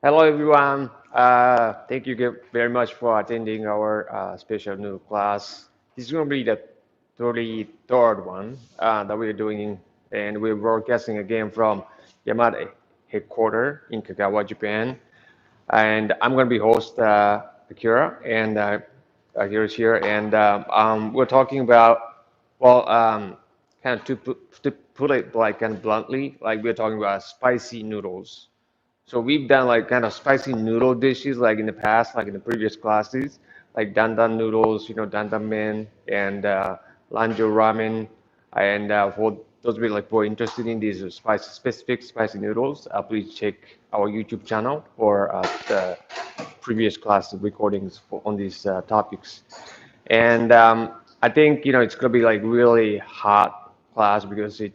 Hello, everyone. Thank you very much for attending our special new class. This is going to be the 33rd one that we're doing, and we're broadcasting again from Yamato headquarters in Kagawa, Japan. And I'm going to be host Akira, and Akira's here, and we're talking about well, kind of to put it like kind of bluntly, like we're talking about spicy noodles. So we've done like kind of spicy noodle dishes like in the past, like in the previous classes, like dandan noodles, dandan men and lanjo ramen. And for those of you like who are interested in these specific spicy noodles, please check our YouTube channel for the previous class recordings on these topics. And I think it's gonna be like really hot class because you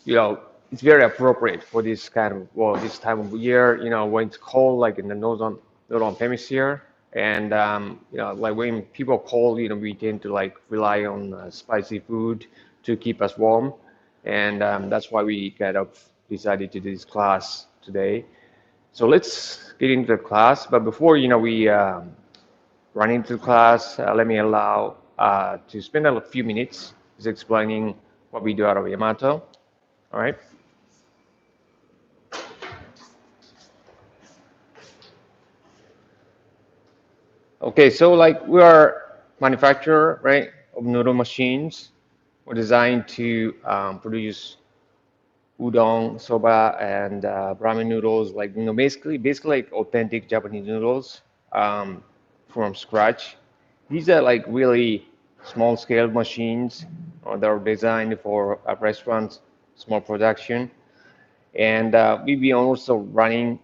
know, it's very appropriate for this kind of, well, this time of year, when it's cold, like in the northern hemisphere. And, like when people cold, we tend to like rely on spicy food to keep us warm. And that's why we kind of decided to do this class today. So let's get into the class. But before, we run into the class, let me allow to spend a few minutes just explaining what we do out of Yamato. All right. Okay, so like we are manufacturer, right, of noodle machines. We're designed to produce udon, soba, and ramen noodles, like basically like authentic Japanese noodles um, from scratch. These are like really small scale machines that are designed for restaurants, small production. And we've been also running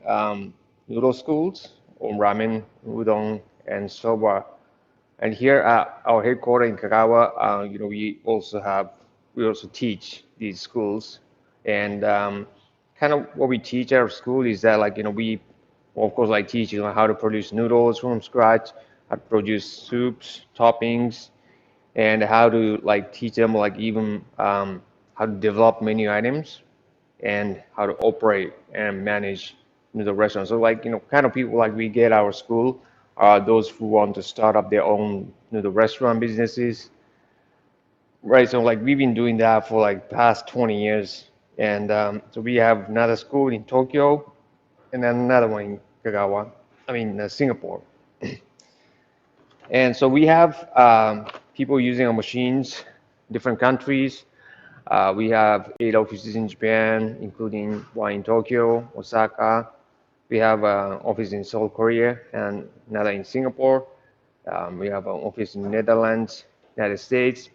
noodle schools on ramen, udon, and soba. And here at our headquarters in Kagawa, we also teach these schools. And kind of what we teach at our school is that like, we of course like teach how to produce noodles from scratch, how to produce soups, toppings, and how to like teach them like even how to develop menu items and how to operate and manage the restaurant. So like kind of people like we get our school are those who want to start up their own the restaurant businesses, right? So like we've been doing that for like past 20 years, and so we have another school in Tokyo and then another one in Kagawa, I mean Singapore. And so we have people using our machines, different countries. We have 8 offices in Japan, including one in Tokyo, Osaka. We have an office in Seoul, Korea, and another in Singapore. We have an office in Netherlands, United States,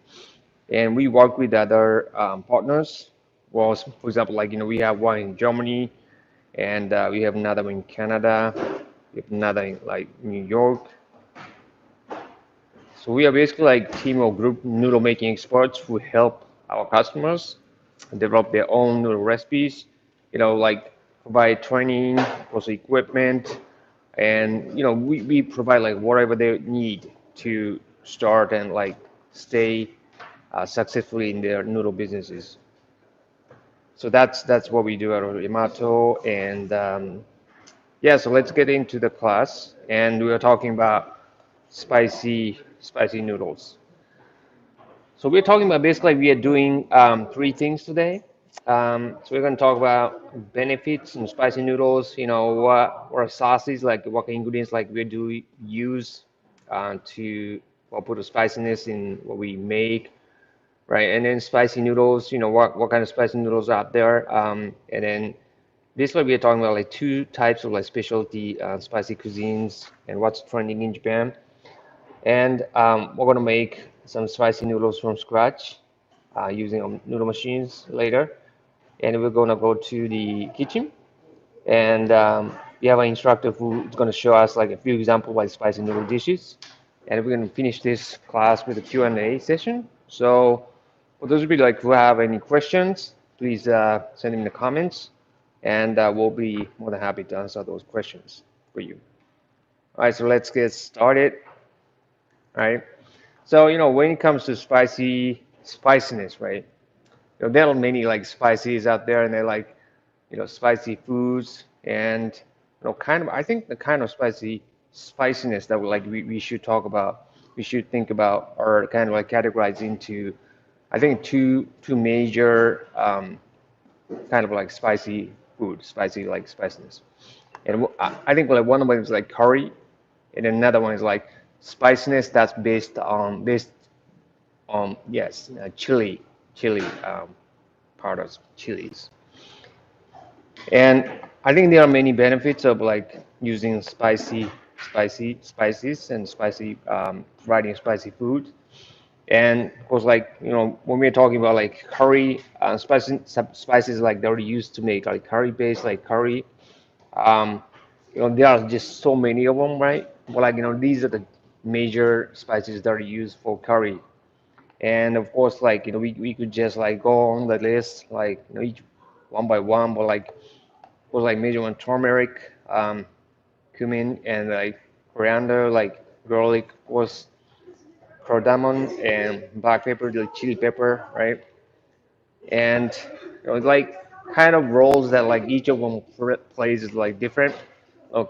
and we work with other partners. Well, for example, like we have one in Germany, and we have another one in Canada. We have another in like New York. So we are basically like team or group noodle making experts who help our customers develop their own noodle recipes. Like provide training, also equipment, and we provide like whatever they need to start and like stay successfully in their noodle businesses. So that's what we do at Yamato, and yeah. So let's get into the class, and we are talking about spicy noodles. So we're talking about basically we are doing three things today. So we're going to talk about benefits in spicy noodles. What are sauces like? What ingredients like we do use to well, put the spiciness in what we make, right? And then spicy noodles. What kind of spicy noodles are out there? And then basically we are talking about like two types of like specialty spicy cuisines and what's trending in Japan. And we're gonna make some spicy noodles from scratch using noodle machines later. And we're gonna go to the kitchen and we have an instructor who is gonna show us like a few examples like spicy noodle dishes. And we're gonna finish this class with a Q&A session. So for those of you like who have any questions, please send them in the comments, and we'll be more than happy to answer those questions for you. All right, so let's get started. All right. So, when it comes to spiciness, right? There are many like spices out there and they're like, spicy foods. And kind of, I think the kind of spiciness that we should talk about, we should think about, or kind of like categorize into, I think two major kind of like spicy food, spicy like spiciness. And I think like one of them is like curry, and another one is like spiciness that's based on yes, chili powders, chilies. And I think there are many benefits of like using spices and providing spicy food. And of course, like when we're talking about like curry, spices like they're used to make like curry based like curry. Um, there are just so many of them, right? But like these are the major spices that are used for curry. And of course, like we could just like go on the list, like each one by one, but like was like major one turmeric, cumin, and like coriander, like garlic was cardamom and black pepper, the chili pepper, right? And like kind of roles that like each of them plays is like different.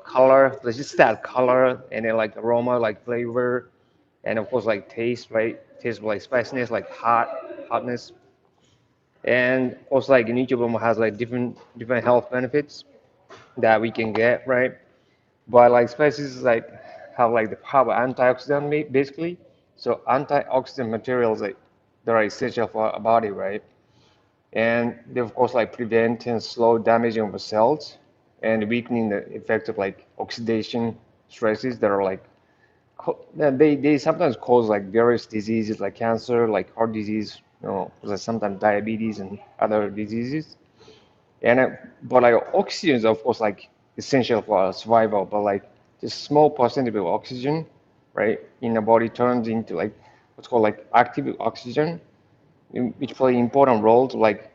Color, let's just that color, and then like aroma, like flavor, and of course like taste, right? Taste like spiciness, like hotness, and of course like in each of them has like different health benefits that we can get, right? But like spices like have like the power antioxidant basically. So antioxidant materials like that are essential for our body, right? And they of course like prevent and slow damaging of the cells and weakening the effects of like oxidation stresses that are like they sometimes cause like various diseases like cancer, like heart disease, like sometimes diabetes and other diseases. And but like oxygen is of course like essential for our survival, but like just small percentage of oxygen, right, in the body turns into like what's called like active oxygen, which play important roles like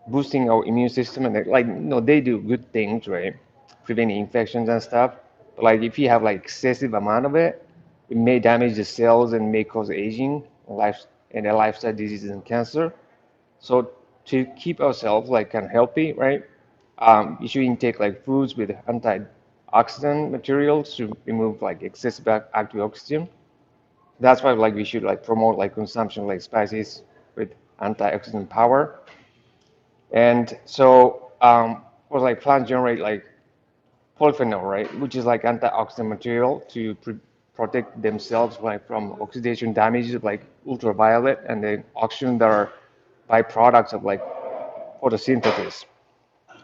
boosting our immune system and like they do good things, right, preventing infections and stuff. But like if you have like excessive amount of it, it may damage the cells and may cause aging, and lifestyle diseases and cancer. So to keep ourselves like kind of healthy, right? You should intake like foods with antioxidant materials to remove like excessive active oxygen. That's why like we should like promote like consumption like spices with antioxidant power. And so for like plants generate like polyphenol, right, which is like antioxidant material to protect themselves like from oxidation damages like ultraviolet and the oxygen that are byproducts of like photosynthesis,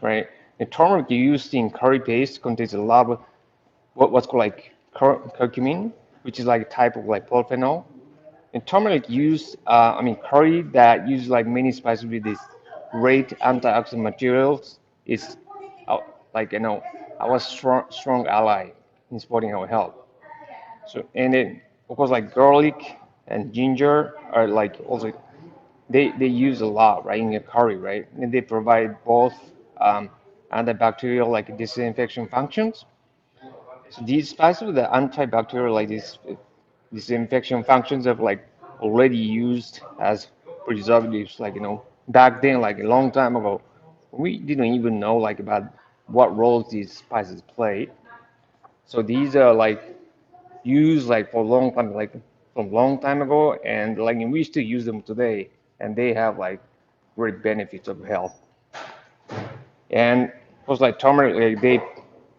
right? The turmeric used in curry paste contains a lot of what's called like curcumin, which is like a type of like polyphenol. And turmeric used, curry that uses like many spices with these great antioxidant materials is uh, like our strong ally in supporting our health. So and then of course like garlic and ginger are like also they use a lot, right, in a curry, right? And they provide both um, antibacterial, like disinfection functions. So these spices with the antibacterial, like these disinfection functions, have like already used as preservatives, like back then, like a long time ago, we didn't even know like about what roles these spices play. So these are like used like for a long time, like from long time ago, and like we still use them today, and they have like great benefits of health. And of course, like turmeric, like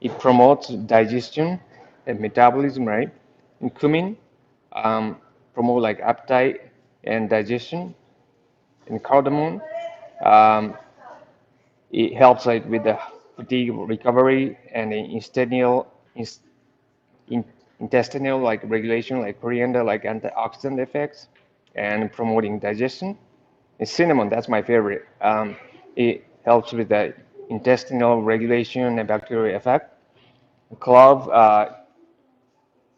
it promotes digestion and metabolism, right? And cumin promote like appetite and digestion. And cardamom, um, it helps like with the fatigue recovery and the in, intestinal like regulation, like coriander, like antioxidant effects, and promoting digestion. And cinnamon, that's my favorite. It helps with the intestinal regulation and bacterial effect. Clove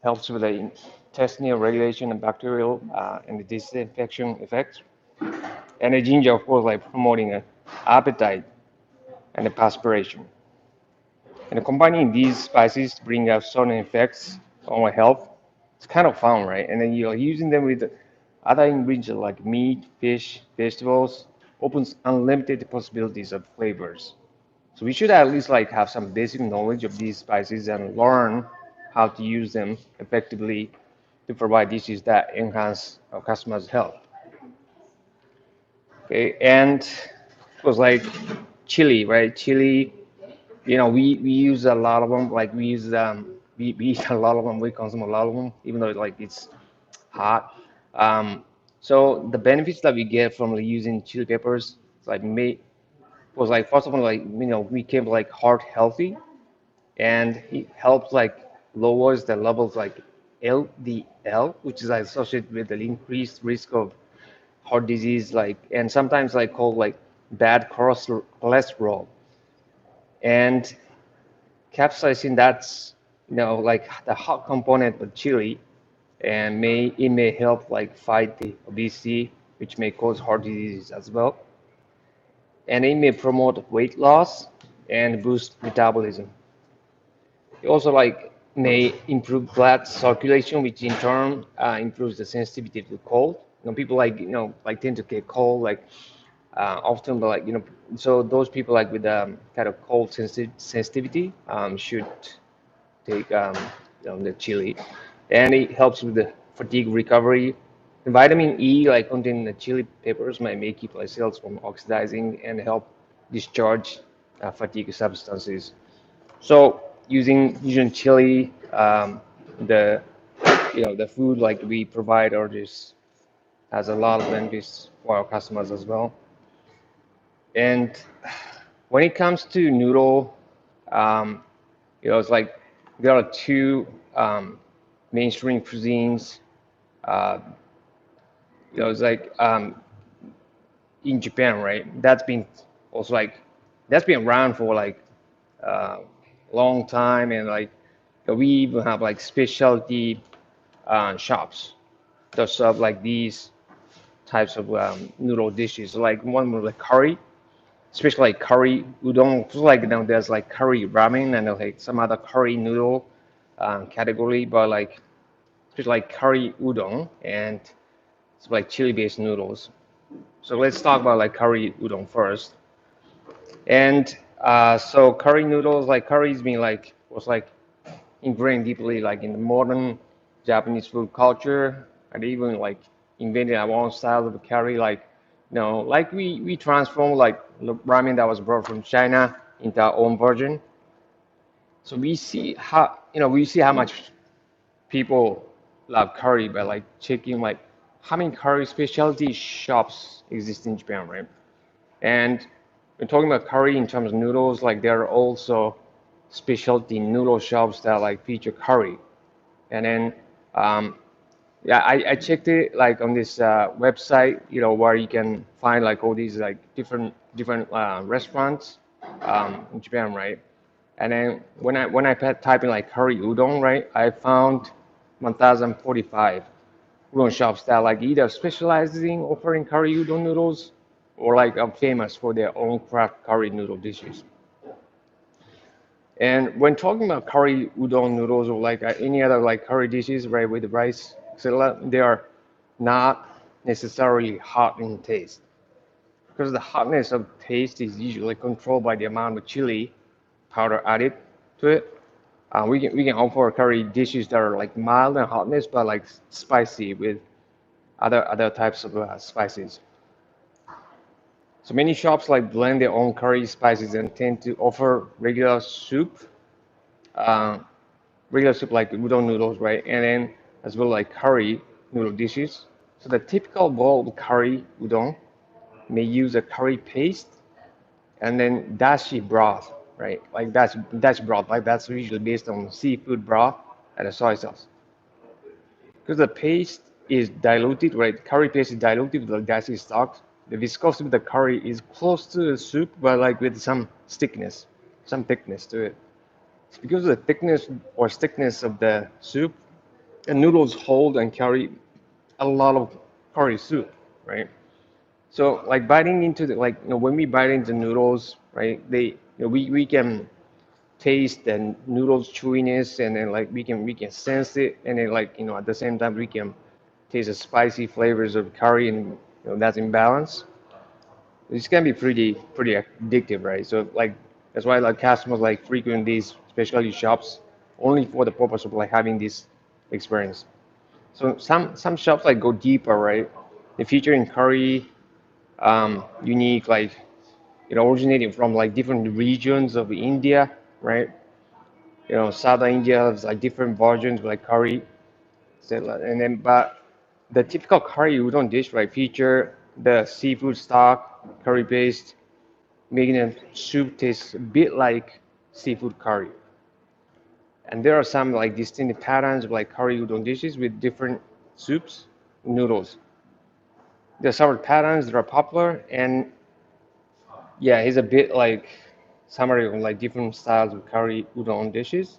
helps with the intestinal regulation and bacterial and the disinfection effects. And the ginger, of course, like promoting appetite and the perspiration. And combining these spices to bring out certain effects on our health, it's kind of fun, right? And then you're using them with other ingredients like meat, fish, vegetables, opens unlimited possibilities of flavors. So we should at least like have some basic knowledge of these spices and learn how to use them effectively to provide dishes that enhance our customers' health. Okay, and it was like chili, right? Chili, we use a lot of them. Like we eat a lot of them. We consume a lot of them, even though like it's hot. Um, so the benefits that we get from like, using chili peppers, like made was like first of all like we came like heart healthy, and it helps like lowers the levels like LDL, which is like, associated with the increased risk of heart disease, like and sometimes like called like bad cholesterol. And capsaicin, that's like the hot component of chili, and may help like fight the obesity, which may cause heart disease as well, and it may promote weight loss and boost metabolism. It also like may improve blood circulation, which in turn improves the sensitivity to cold. People like like tend to get cold like often, but like so those people like with kind of cold sensitivity should take the chili, and it helps with the fatigue recovery. The vitamin E, like contained in the chili peppers, might make keep like cells from oxidizing and help discharge fatigue substances. So using chili, the the food like we provide or just has a lot of benefits for our customers as well. And when it comes to noodle, um, it's like there are two mainstream cuisines. Uh, it's like in Japan, right? That's been around for like uh, long time, and like we even have like specialty shops that serve like these types of noodle dishes. Like one with like curry, especially like curry udon. Just like there's like curry ramen and like some other curry noodle category, but like especially like curry udon and it's like chili-based noodles. So let's talk about like curry udon first. And so curry noodles, like curry's been like was like ingrained deeply like in the modern Japanese food culture, and even like invented our own style of curry. Like like we transform like the ramen that was brought from China into our own version. So we see how much people love curry by like checking like how many curry specialty shops exist in Japan, right? And we're talking about curry in terms of noodles, like there are also specialty noodle shops that like feature curry. And then yeah, I checked it like on this website, where you can find like all these like different restaurants in Japan, right? And then when I type in like curry udon, right, I found 1,045 udon shops that like either specializing offering curry udon noodles or like are famous for their own craft curry noodle dishes. And when talking about curry udon noodles or like any other like curry dishes, right, with rice, etc., they are not necessarily hot in taste because the hotness of taste is usually controlled by the amount of chili powder added to it. We can offer curry dishes that are like mild in hotness but like spicy with other types of spices. So many shops like blend their own curry spices and tend to offer uh, regular soup like udon noodles, right? And then as well like curry noodle dishes. So the typical bowl of curry udon may use a curry paste and then dashi broth, right? Like that's broth, like that's usually based on seafood broth and a soy sauce. Because the paste is diluted, right? Curry paste is diluted with the dashi stock. The viscosity of the curry is close to the soup, but like with some thickness to it. It's because of the thickness or thickness of the soup, the noodles hold and carry a lot of curry soup, right? So like biting into the like when we bite into noodles, right? We can taste the noodles chewiness, and then like we can sense it, and then like at the same time we can taste the spicy flavors of curry, and that's in balance. It's can be pretty addictive, right? So like That's why like customers like frequent these specialty shops only for the purpose of like having this experience. So some shops like go deeper, right? They feature in curry, unique like originating from like different regions of India, right? Southern India has like different versions of like curry, and then but the typical curry udon dish, right, feature the seafood stock, curry paste, making the soup taste a bit like seafood curry. And there are some like distinct patterns of like curry udon dishes with different soups, noodles. There's several patterns that are popular, and yeah, it's a bit like summary of like different styles of curry udon dishes.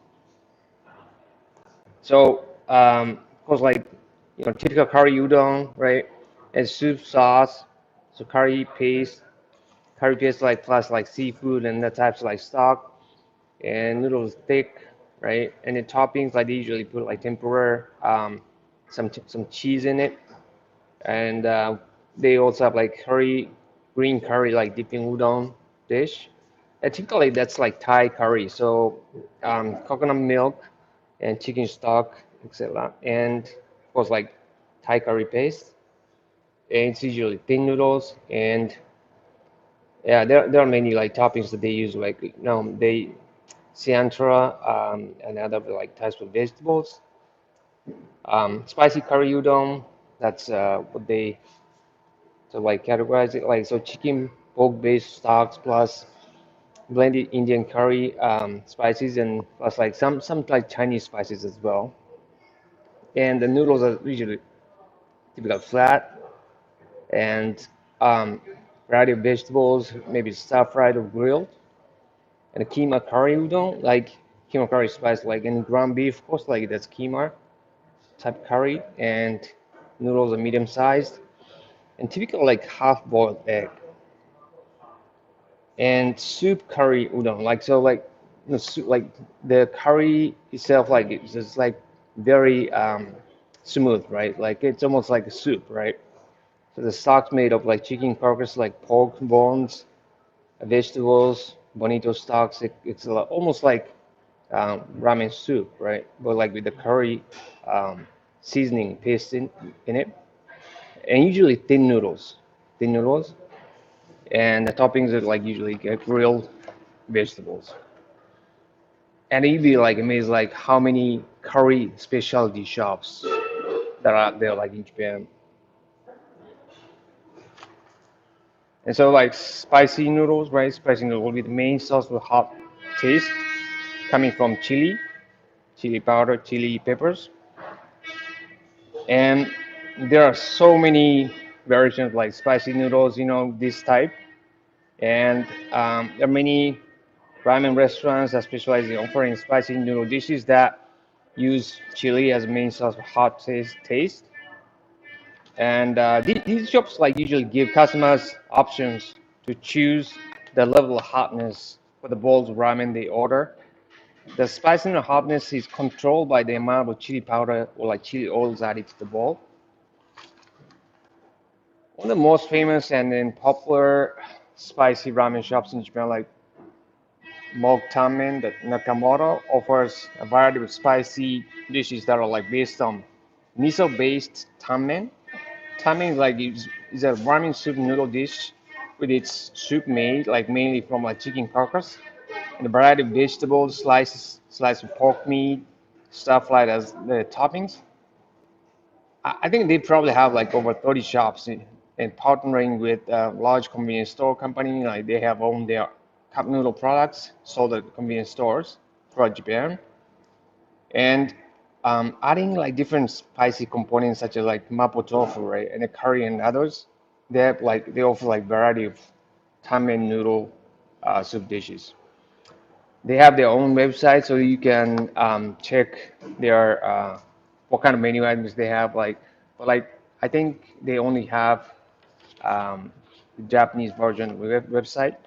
So, of course, like typical curry udon, right? And soup sauce, so curry paste like plus like seafood and the types like stock, and noodles thick, right? And the toppings like they usually put like tempura, some cheese in it, and they also have like green curry like dipping udon dish. And typically that's like Thai curry, so coconut milk and chicken stock, etc. And of course like Thai curry paste. And it's usually thin noodles, and yeah, there are many like toppings that they use like they cilantro and other like types of vegetables. Spicy curry udon, that's what they so like categorize it like so chicken pork based stocks plus blended Indian curry spices and plus like some like Chinese spices as well. And the noodles are usually typical flat and variety of vegetables, maybe stir fried or grilled. And a keema curry udon, like keema curry spice, like in ground beef, of course, like that's keema type curry, and noodles are medium sized, and typical like half boiled egg. And soup curry udon, like so, like soup, like the curry itself, like it's just like very smooth, right? Like it's almost like a soup, right? So the stock's made of like chicken carcass, like pork bones, vegetables, bonito stocks. It's almost like ramen soup, right? But like with the curry seasoning paste in it, and usually thin noodles, and the toppings are like usually grilled vegetables. And you'd be like amazed like how many curry specialty shops that are there like in Japan. And so like spicy noodles, right? Spicy noodle will be the main sauce with hot taste coming from chili powder, chili peppers. And there are so many variations like spicy noodles, this type. And there are many ramen restaurants that specialize in offering spicy noodle dishes that use chili as a main sauce for hot taste. And these shops like usually give customers options to choose the level of hotness for the bowls of ramen they order. The spice and the hotness is controlled by the amount of chili powder or like chili oils added to the bowl. One of the most famous and then popular spicy ramen shops in Japan, like Mog Tamen, that Nakamoto offers a variety of spicy dishes that are like based on miso-based tamen. Tamen like is a ramen soup noodle dish with its soup made like mainly from like chicken carcass and a variety of vegetables, slice of pork meat, stuff like as the toppings. I think they probably have like over 30 shops and partnering with a large convenience store company. Like they have owned their cup noodle products sold at convenience stores throughout Japan. And adding like different spicy components such as like mapo tofu, right, and the curry and others, they offer like variety of ramen noodle soup dishes. They have their own website, so you can check their what kind of menu items they have. But like I think they only have the Japanese version of the website.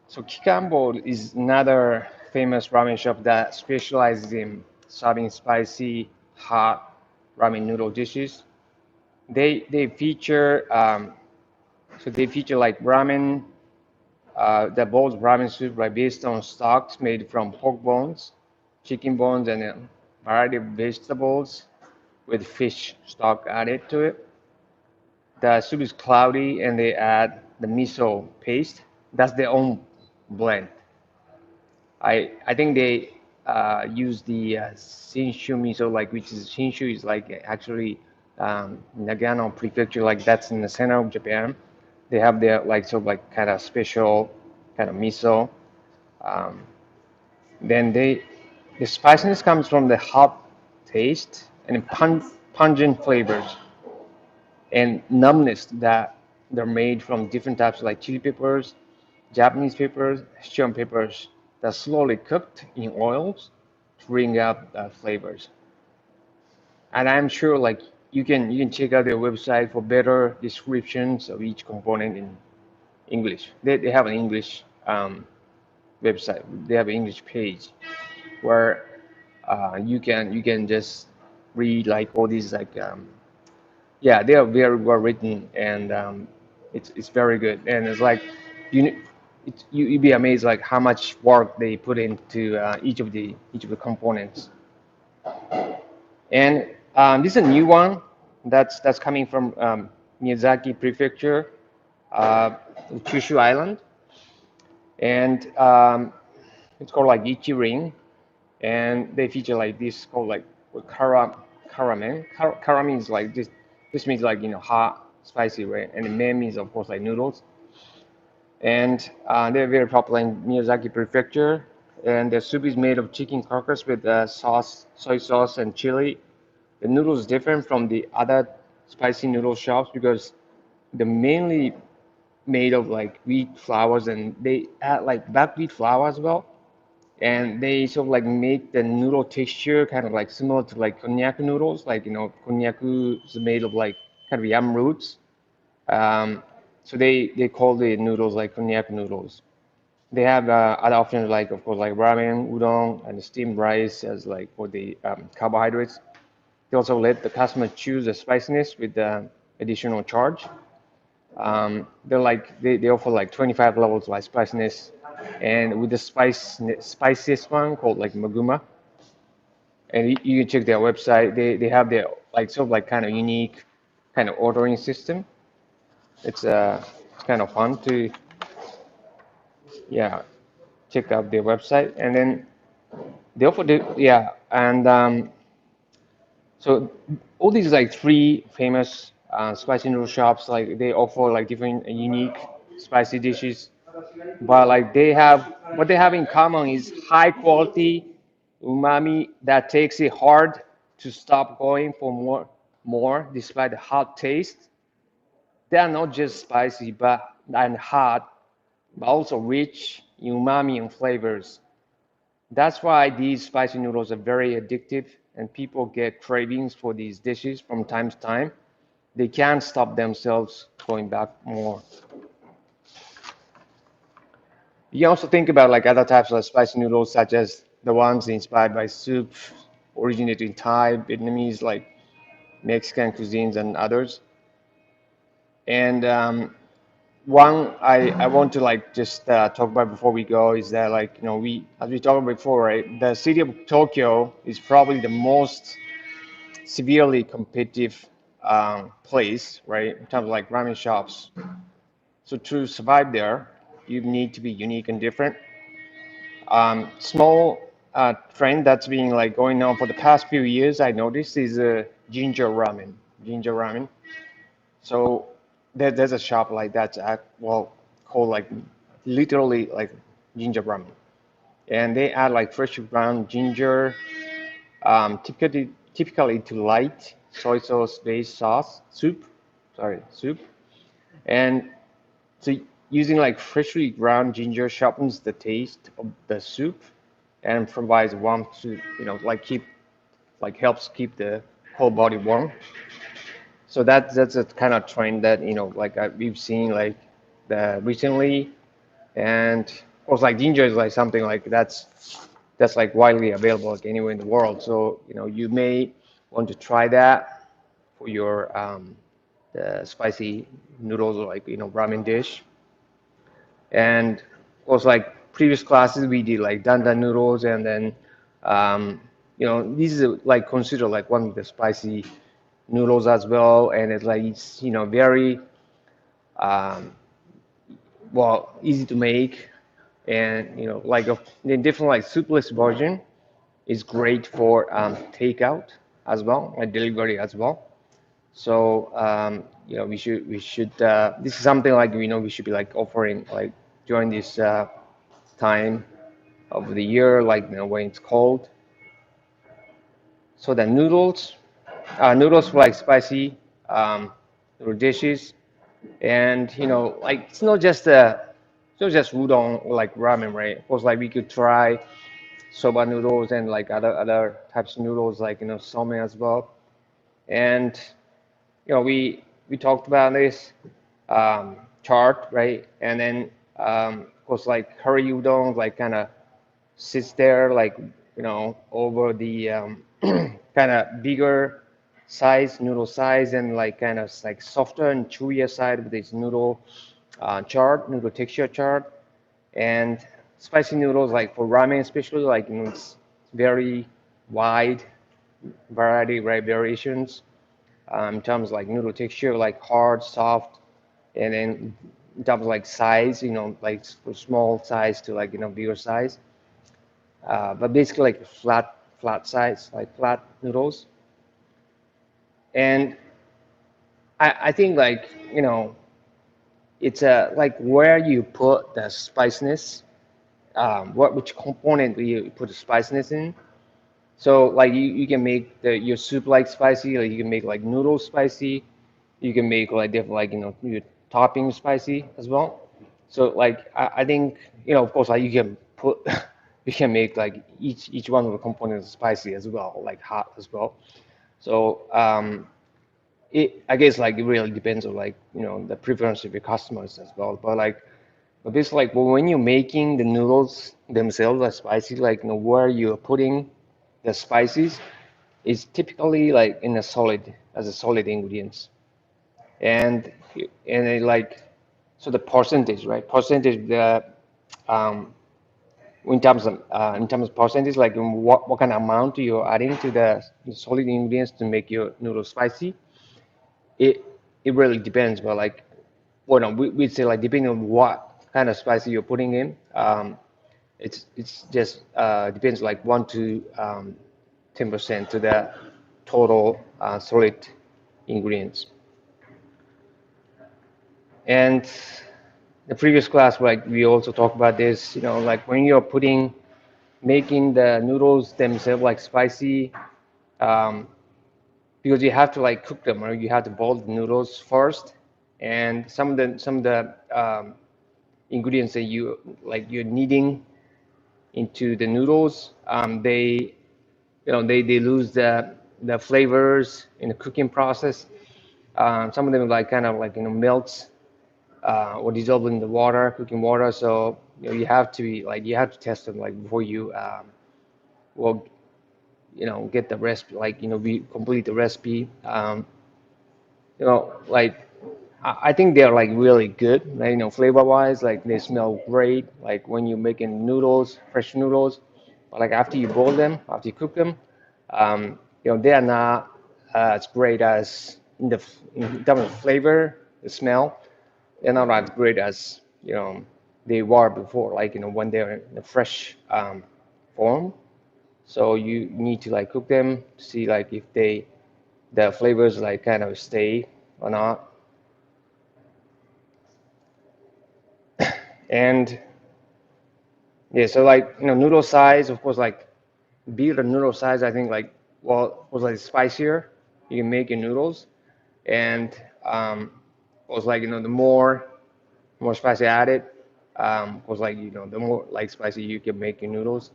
So Kikambo is another famous ramen shop that specializes in serving spicy, hot ramen noodle dishes. They feature they feature like ramen The bowl's ramen soup are based on stocks made from pork bones, chicken bones, and a variety of vegetables with fish stock added to it. The soup is cloudy, and they add the miso paste. That's their own blend. I think they use the Shinshu miso, like which is Shinshu is like actually Nagano prefecture, like that's in the center of Japan. They have their like sort of like kind of special kind of miso. Um, then the spiciness comes from the hot taste and pungent flavors and numbness that they're made from different types like chili peppers, Japanese peppers, Sichuan peppers that slowly cooked in oils to bring out flavors. And I'm sure like you can check out their website for better descriptions of each component in English. They have an English website. They have an English page where you can just read like all these like yeah, they are very well written, and it's very good. And it's like you you'd be amazed like how much work they put into each of the components. And this is a new one that's coming from Miyazaki Prefecture, uh, Kyushu Island, and it's called like Ichi Ring, and they feature like this called like karamen. Karamen is like this. This means like hot, spicy, right? And the men means of course like noodles. And they're very popular in Miyazaki Prefecture. And the soup is made of chicken carcass with sauce, soy sauce, and chili. The noodle is different from the other spicy noodle shops because they're mainly made of like wheat flours, and they add like buckwheat flour as well. And they sort of like make the noodle texture kind of like similar to like konjac noodles. Like konjac is made of like kind of yam roots. Um, so they call the noodles like konjac noodles. They have other options like of course like ramen, udon, and steamed rice as like for the carbohydrates. They also let the customer choose the spiciness with the additional charge. They offer like 25 levels of spiciness, and with the spiciest one called like Maguma, and you can check their website. They have their like sort of like kind of unique kind of ordering system. It's kind of fun to yeah check out their website, and then they offer the yeah and so all these like three famous spicy noodle shops like they offer like different unique spicy dishes. But like they have what they have in common is high quality umami that takes it hard to stop going for more despite the hot taste. They are not just spicy but and hot, but also rich in umami and flavors. That's why these spicy noodles are very addictive, and people get cravings for these dishes from time to time. They can't stop themselves going back more. You can also think about like other types of spicy noodles, such as the ones inspired by soup, originated in Thai, Vietnamese, like Mexican cuisines, and others. And one I want to like just talk about before we go is that like we as we talked before, right? The city of Tokyo is probably the most severely competitive place, right? In terms of like ramen shops. So to survive there, you need to be unique and different. Small trend that's been like going on for the past few years, I noticed is ginger ramen. Ginger ramen. So there's a shop like that, well, called like literally like ginger ramen, and they add like fresh ground ginger, typically to light soy sauce based sauce soup, sorry soup, and so using like freshly ground ginger sharpens the taste of the soup and provides warmth to like keep like helps keep the whole body warm. So that's a kind of trend that like we've seen like the recently, and of course like ginger is like something like that's like widely available like anywhere in the world. So you may want to try that for your the spicy noodles or like ramen dish. And of course, like previous classes, we did like dandan noodles, and then these are like considered like one of the spicy noodles as well, and it's like it's very um, well easy to make, and like the different like soupless version is great for takeout as well, like delivery as well. So we should this is something like we should be like offering like during this time of the year, like when it's cold. So the noodles for like spicy noodle dishes, and like it's not just udon or like ramen, right? Of course, like we could try soba noodles and like other types of noodles, like somen as well. And we talked about this chart, right? And then of course like curry udon like kind of sits there like over the kind of bigger size noodle size, and like kind of like softer and chewier side with this noodle texture chart. And spicy noodles like for ramen especially, like it's very wide variety, right? Variations in terms of like noodle texture, like hard, soft, and then in terms of like size, like for small size to like bigger size. But basically like flat size, like flat noodles. And I think like it's like where you put the spiciness, which component do you put the spiciness in. So like you can make your soup like spicy, like you can make like noodles spicy. You can make like different like your topping spicy as well. So like I think of course like you can put you can make like each one of the components spicy as well, like hot as well. So I guess like it really depends on like the preference of your customers as well. But basically like when you're making the noodles themselves are spicy, like where you're putting the spices is typically like in a solid as a solid ingredients. And it like so the percentage, right? Percentage the um, in terms of percentage, like what kind of amount you're adding to the solid ingredients to make your noodles spicy. It it really depends, but like well no, we'd say like depending on what kind of spicy you're putting in. It's just depends like 1 to 10% to the total solid ingredients. And the previous class, like we also talked about this, like when you're making the noodles themselves like spicy, um, because you have to like cook them, or you have to boil the noodles first, and some of the ingredients that you're kneading into the noodles, they lose the flavors in the cooking process. Some of them like kind of like melts or dissolve in the water, cooking water. So you have to you have to test them like before you well get the recipe, like we complete the recipe. Like I think they're like really good, right? Flavor wise, like they smell great. Like when you're making noodles, fresh noodles, but like after you boil them, after you cook them, they are not as great as in terms of flavor, the smell. They're not as great as they were before, like when they're in a fresh form. So you need to like cook them to see like if the flavors like kind of stay or not. And yeah, so like noodle size, of course, like bigger the noodle size, I think like of course like spicier you can make your noodles, and of course like the more spicy added, of course like the more like spicy you can make your noodles.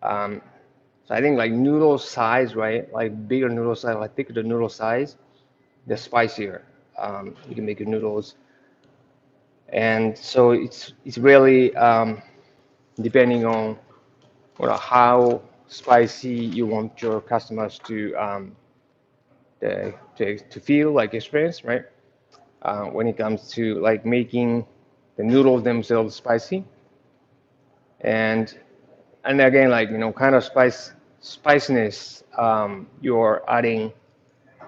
Um, so I think like noodle size, right? Like bigger noodle size, like thicker the noodle size, the spicier you can make your noodles. And so it's really depending on how spicy you want your customers to feel like experience, right? When it comes to like making the noodles themselves spicy, and and again, like kind of spiciness you're adding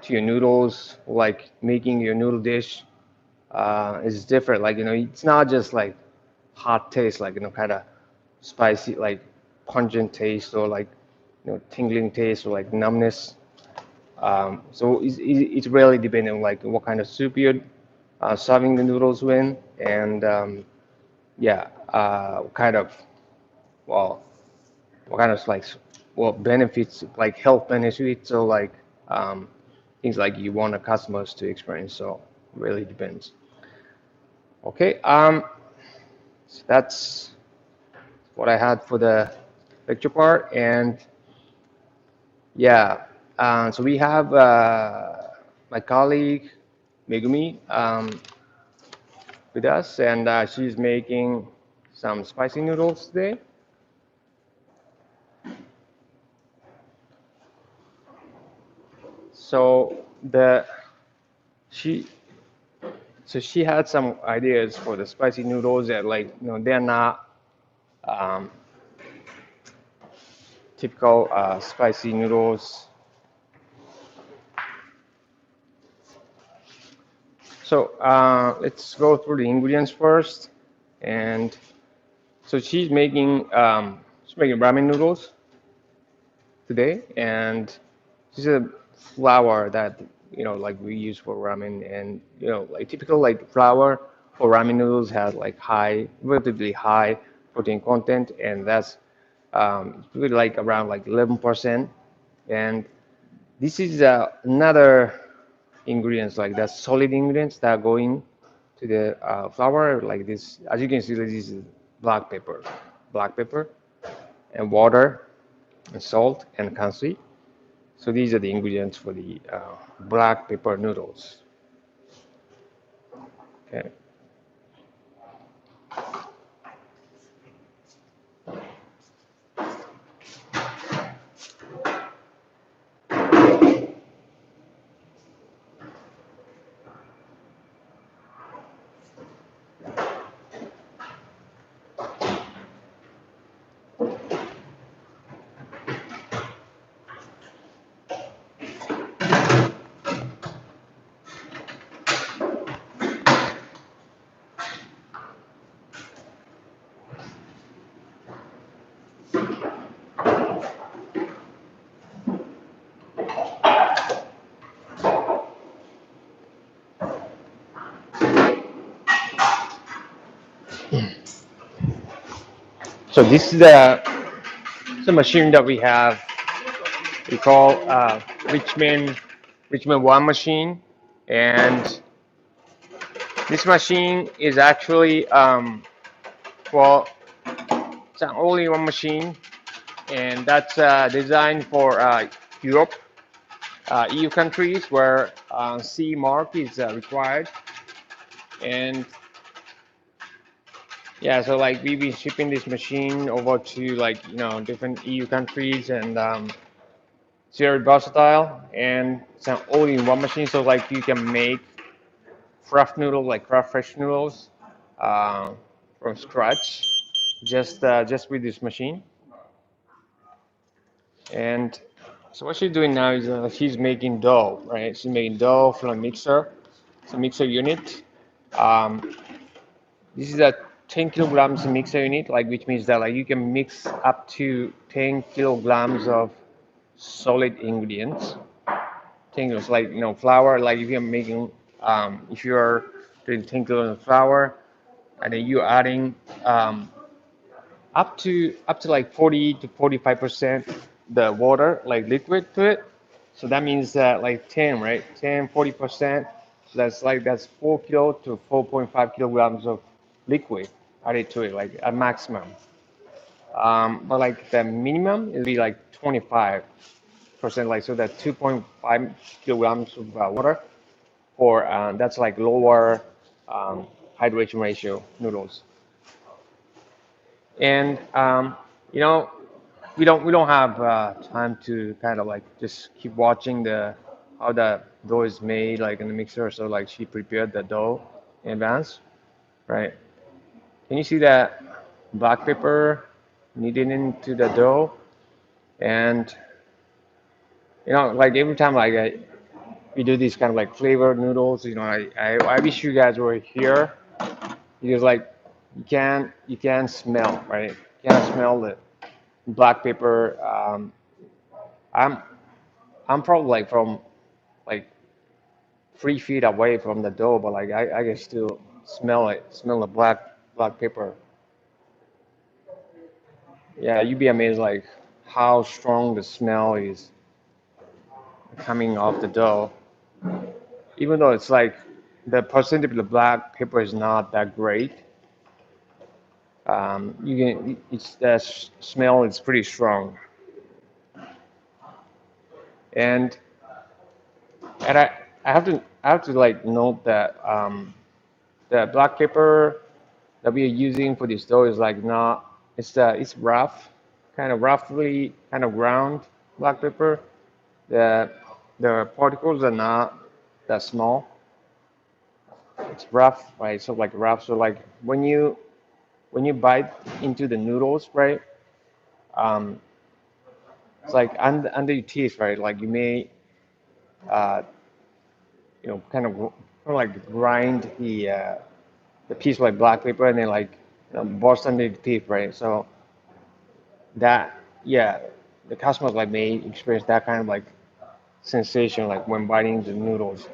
to your noodles, like making your noodle dish is different. Like it's not just like hot taste, like kind of spicy, like pungent taste, or like tingling taste, or like numbness. So it's really depending on like what kind of soup you're serving the noodles with, and yeah, kind of well, what kind of like benefits, like health benefits, or like um, things like you want the customers to experience. So really depends. Okay, so that's what I had for the lecture part, and yeah, so we have my colleague Megumi with us, and she's making some spicy noodles today. So the she so she had some ideas for the spicy noodles that like they're not um, typical spicy noodles. So let's go through the ingredients first, and so she's making ramen noodles today, and this is a flour that like we use for ramen, and like typical like flour for ramen noodles has like relatively high protein content, and that's really like around like 11%. And this is another ingredients like that solid ingredients that go in to the flour, like this. As you can see, this is black pepper and water and salt and kansi. So these are the ingredients for the black pepper noodles. Okay. So this is the machine that we have. We call Richmond One machine, and this machine is actually well, it's only one machine, and that's designed for Europe, EU countries where CE mark is required. And yeah, so like we've been shipping this machine over to like different EU countries, and it's very versatile, and it's an all-in-one machine. So like you can make craft noodle, like craft fresh noodles uh, from scratch, just with this machine. And so what she's doing now is she's making dough, right? She's making dough from a mixer. It's a mixer unit. Um, this is a 10 kilograms mixer unit, like which means that like you can mix up to 10 kilograms of solid ingredients. 10 kilograms, like flour. Like if you're making, if you're doing 10 kilograms of flour, and then you're adding up to like 40 to 45% the water, like liquid to it. So that means that like 10, right? 10, 40%. So that's 4 kilo to 4.5 kilograms of liquid added to it, like a maximum. But like the minimum it'll be like 25%, like so that 2.5 kilograms of water for that's like lower hydration ratio noodles. And you know, we don't have time to kind of like just keep watching the how the dough is made like in the mixer. So like she prepared the dough in advance, right? Can you see that black pepper kneaded into the dough? And like every time we do these kind of like flavored noodles, I wish you guys were here because like you can smell, right? You can smell the black pepper. I'm I'm probably like from like 3 feet away from the dough, but like I can still smell it, smell the black pepper. Yeah, you'd be amazed like how strong the smell is coming off the dough. Even though it's like the percentage of the black pepper is not that great, you can it's the smell is pretty strong. And and I have to like note that the black pepper that we are using for this dough is like not it's rough, kind of roughly kind of ground black pepper. The the particles are not that small. It's rough, right? So like rough. So like when you bite into the noodles, right? Um, it's like under your teeth, right? Like you may uh, kind of like grind the piece of like black pepper and then like burst under the teeth, right? So that yeah, the customers like may experience that kind of like sensation like when biting the noodles.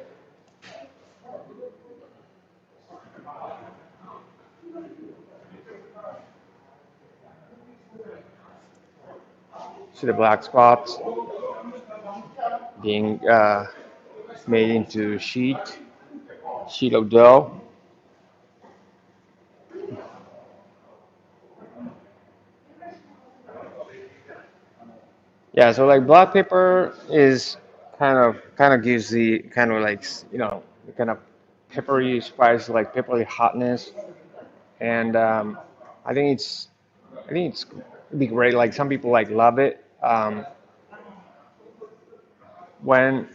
See the black spots being made into sheet of dough. Yeah, so like black pepper is kind of gives the kind of like the kind of peppery spice, like peppery hotness, and I think it's I think it's it'd be great. Like some people like love it. When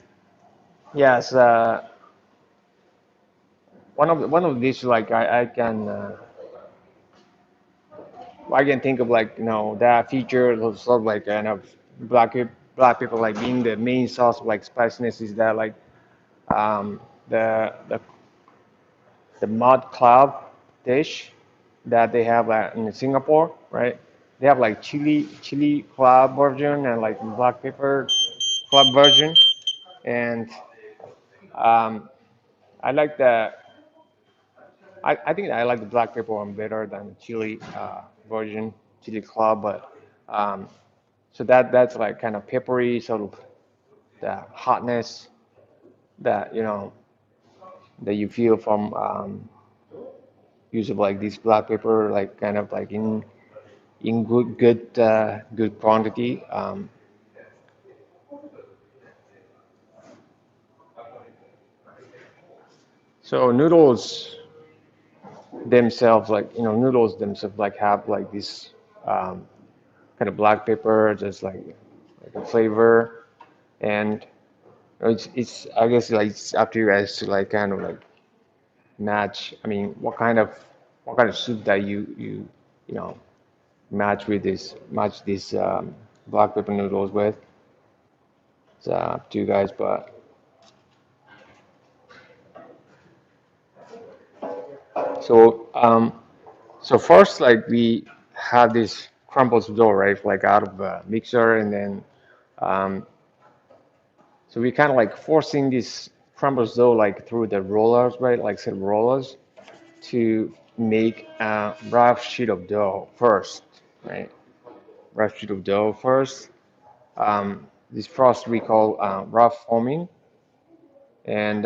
yes, one of these like I can think of like that feature sort of like kind of black pepper like being the main source of like spiciness is that like um, the mud club dish that they have in Singapore, right? They have like chili club version and like black pepper club version, and um, I like the I think I like the black pepper one better than the chili version, chili club, but um, so that's like kind of peppery, sort of the hotness that that you feel from use of like this black pepper, like kind of like in good quantity. So noodles themselves like have like this um, kind of black pepper, just like a flavor, and it's I guess like it's up to you guys to like kind of like match. I mean, what kind of soup that you know match these black pepper noodles with. It's up to you guys, but so so first like we have this crumbles dough, right? Like out of a mixer, and then um, so we kind of like forcing this crumbles dough like through the rollers, right? Like said rollers to make a rough sheet of dough first, right? Rough sheet of dough first. This process we call rough foaming, and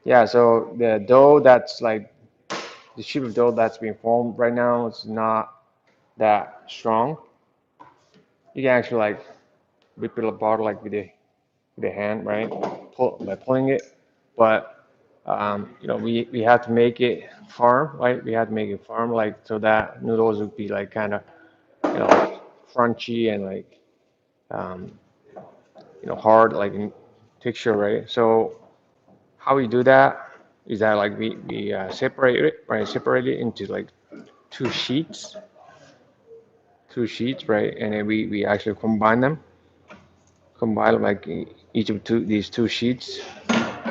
yeah, so the dough that's like the sheet of dough that's being formed right now is not that strong. You can actually like whip it apart like with the hand, right? By pulling it, but we have to make it firm, right? We have to make it firm, like so that noodles would be like kind of like crunchy and like um, hard like in texture, right? So how we do that? is that like we separate it, right? Separate it into like two sheets, two sheets, right? And then we actually combine like each of these two sheets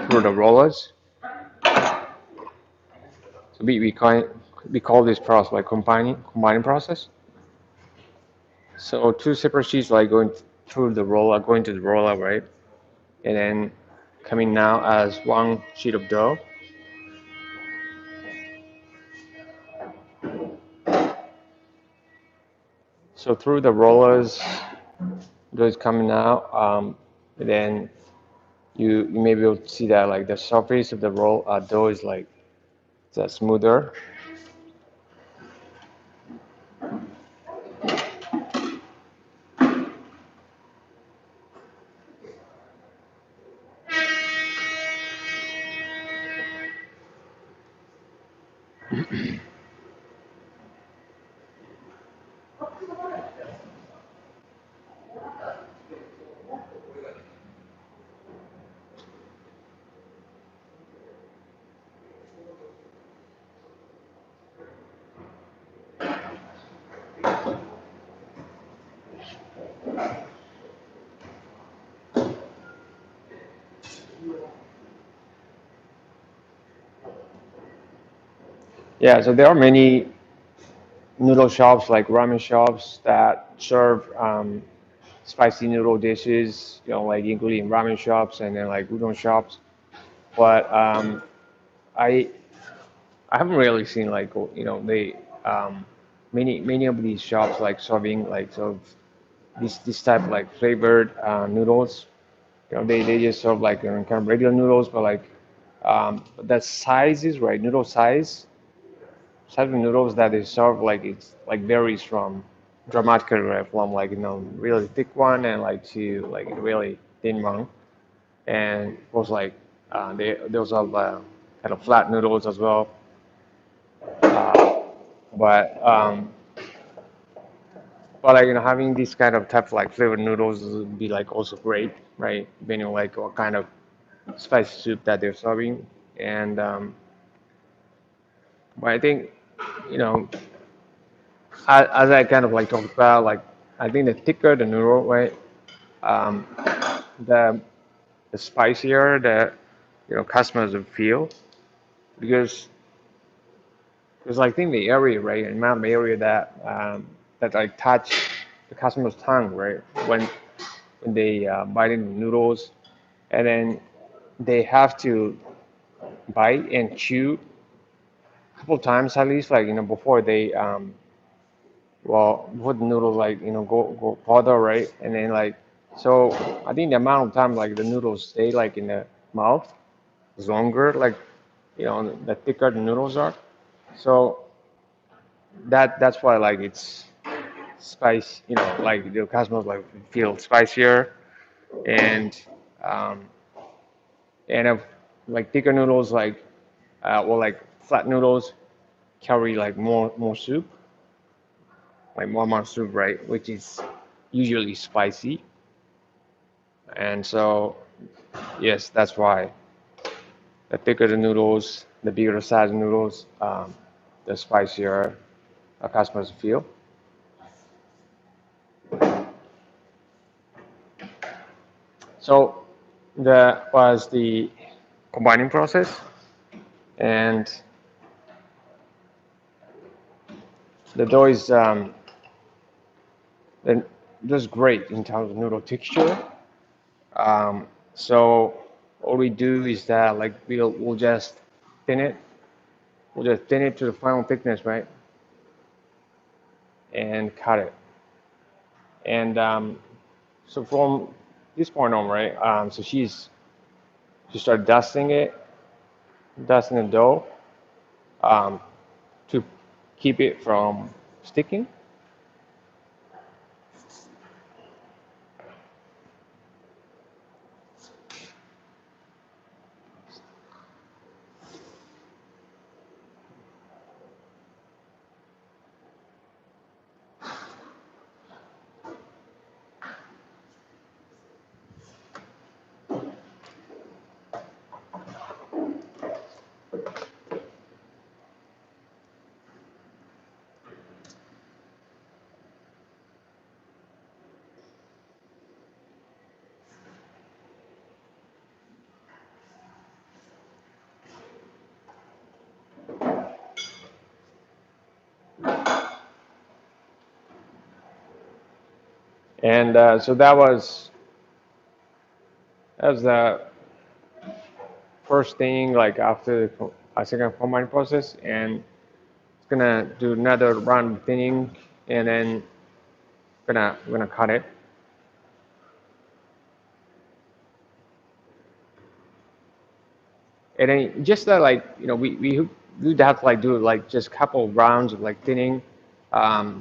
through the rollers. So we call this process like combining process. So two separate sheets like going through the roller, going to the roller, right? And then coming now as one sheet of dough. So through the rollers, dough is coming out. And then you may be able to see that like the surface of the dough is like smoother. Yeah, so there are many noodle shops like ramen shops that serve spicy noodle dishes, like including ramen shops and then like udon shops. But I I haven't really seen like they many of these shops like serving like sort of this type of like flavored noodles. They just serve like kind of regular noodles, but like that size is right noodle size of noodles that they serve like it's like varies from dramatically right, from like really thick one and like to like really thin one. And of course like they also have kind of flat noodles as well. Uh, but but like having this kind of type of like flavored noodles would be like also great, right? Depending on like what kind of spicy soup that they're serving. And but I think you know as I kind of like talked about, like I think the thicker the noodle, right? Um, the the spicier the customers will feel because I think the area, right, the amount of area that like touch the customer's tongue, right, when they bite into noodles, and then they have to bite and chew a couple times at least, like before they before the noodles like go further, right, and then like so I think the amount of time like the noodles stay like in the mouth is longer, like the thicker the noodles are. So that's why like it's spice, like the customers like feel spicier and um, if like thicker noodles like or like flat noodles carry like more soup, like more soup, right, which is usually spicy. And so yes, that's why the thicker the noodles, the bigger the size of noodles, the spicier our customers feel. So that was the combining process, and the dough is then just great in terms of noodle texture. So all we do is that like we'll just thin it, we'll just thin it to the final thickness, right, and cut it. And so from this point on, right, so she started dusting the dough um, to keep it from sticking. And so that was the first thing, like after a second combining process, and it's gonna do another round of thinning, and then gonna cut it. And then just that, like, we'd have to like do like just a couple of rounds of like thinning,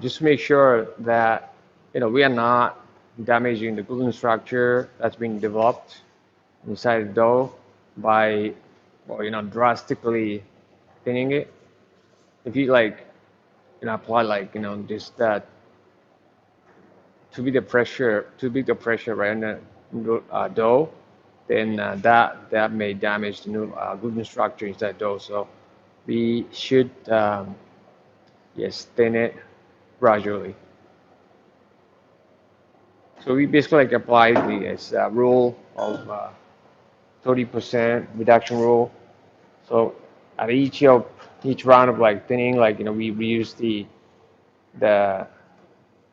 just to make sure that we are not damaging the gluten structure that's being developed inside the dough by, well, drastically thinning it. If you like, apply like, just that too big the pressure right in the dough, then that may damage the gluten structure inside dough. So we should, yes, thin it gradually. So we basically like apply the rule of 30% reduction rule. So at each round of like thinning, like we reduce the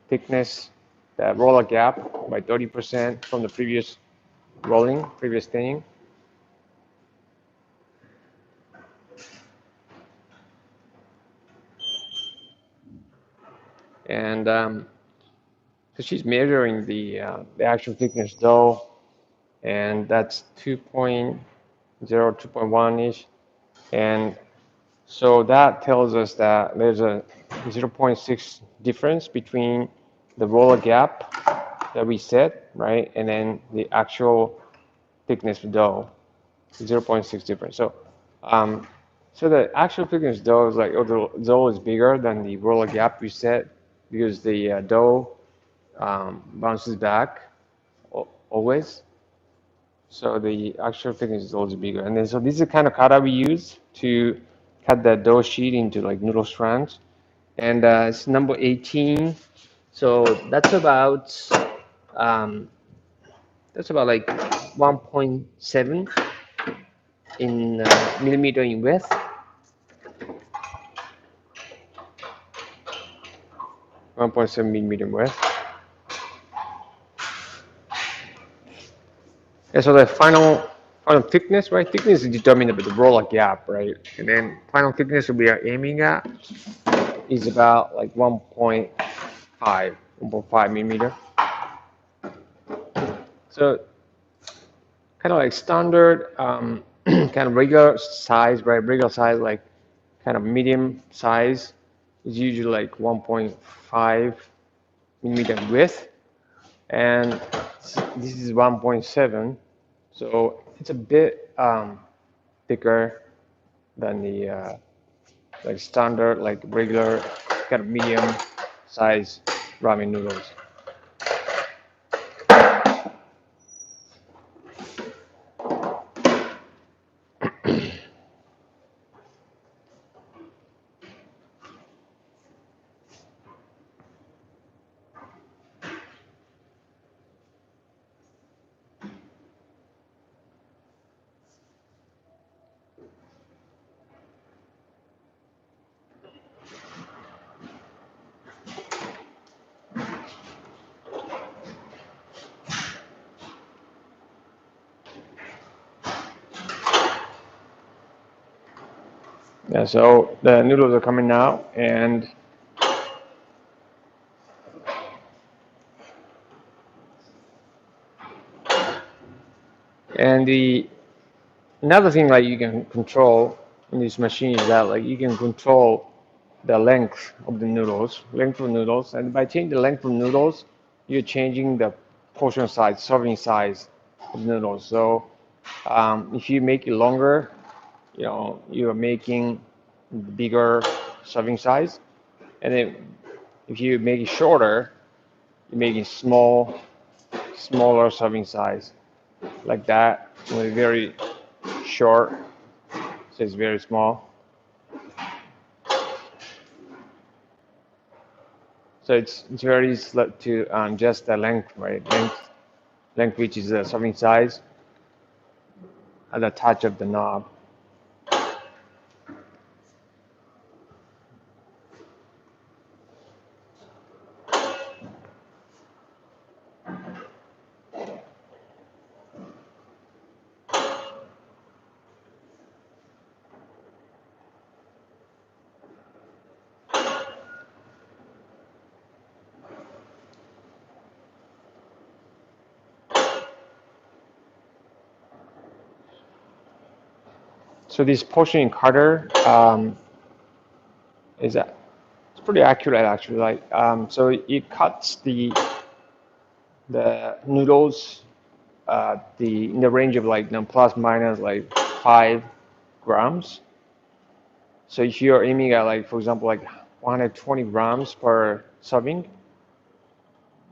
thickness, the roller gap by 30% from the previous thinning. And so she's measuring the actual thickness dough, and that's 2.0, 2.1 ish. And so that tells us that there's a 0.6 difference between the roller gap that we set, right, and then the actual thickness of dough, 0.6 difference. Um, so the actual thickness dough is like, oh, the dough is bigger than the roller gap we set because the dough bounces back always. So the actual thickness is always bigger. And then so this is the kind of kata we use to cut the dough sheet into like noodle strands. And it's number 18. So um, that's about like 1.7 in millimeter in width. 1.7 millimeter in width. And so the final thickness, right? Thickness is determined by the roller gap, right? And then final thickness we are aiming at is about like 1.5 millimeter. So kind of like standard, kind of regular size, right? Regular size, like kind of medium size is usually like 1.5 millimeter width, and this is 1.7, so it's a bit thicker than the like standard, like regular kind of medium size ramen noodles. Yeah, so the noodles are coming out, and the another thing like you can control in this machine is that like you can control the length of the noodles, and by changing the length of noodles, you're changing the portion size, serving size of noodles. So if you make it longer, you are making bigger serving size, and then if you make it shorter, you're making smaller serving size, like that, with very short, so it's very small. So it's very easy to adjust the length, right? Length, which is the serving size, at the touch of the knob. So this portioning cutter is it's pretty accurate actually. So it cuts the noodles the in the range of like plus minus like 5 grams. So if you're aiming at like for example like 120 grams per serving,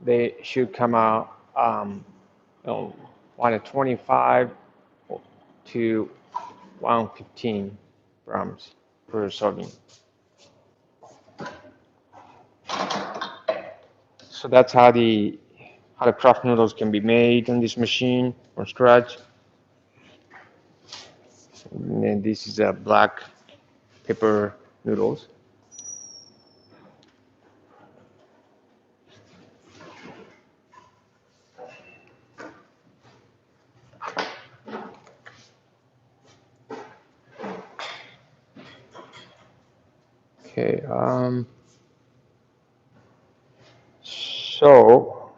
they should come out you know, 125 to 115 grams per serving. So that's how the craft noodles can be made on this machine from scratch. And then this is a black pepper noodles. Okay, so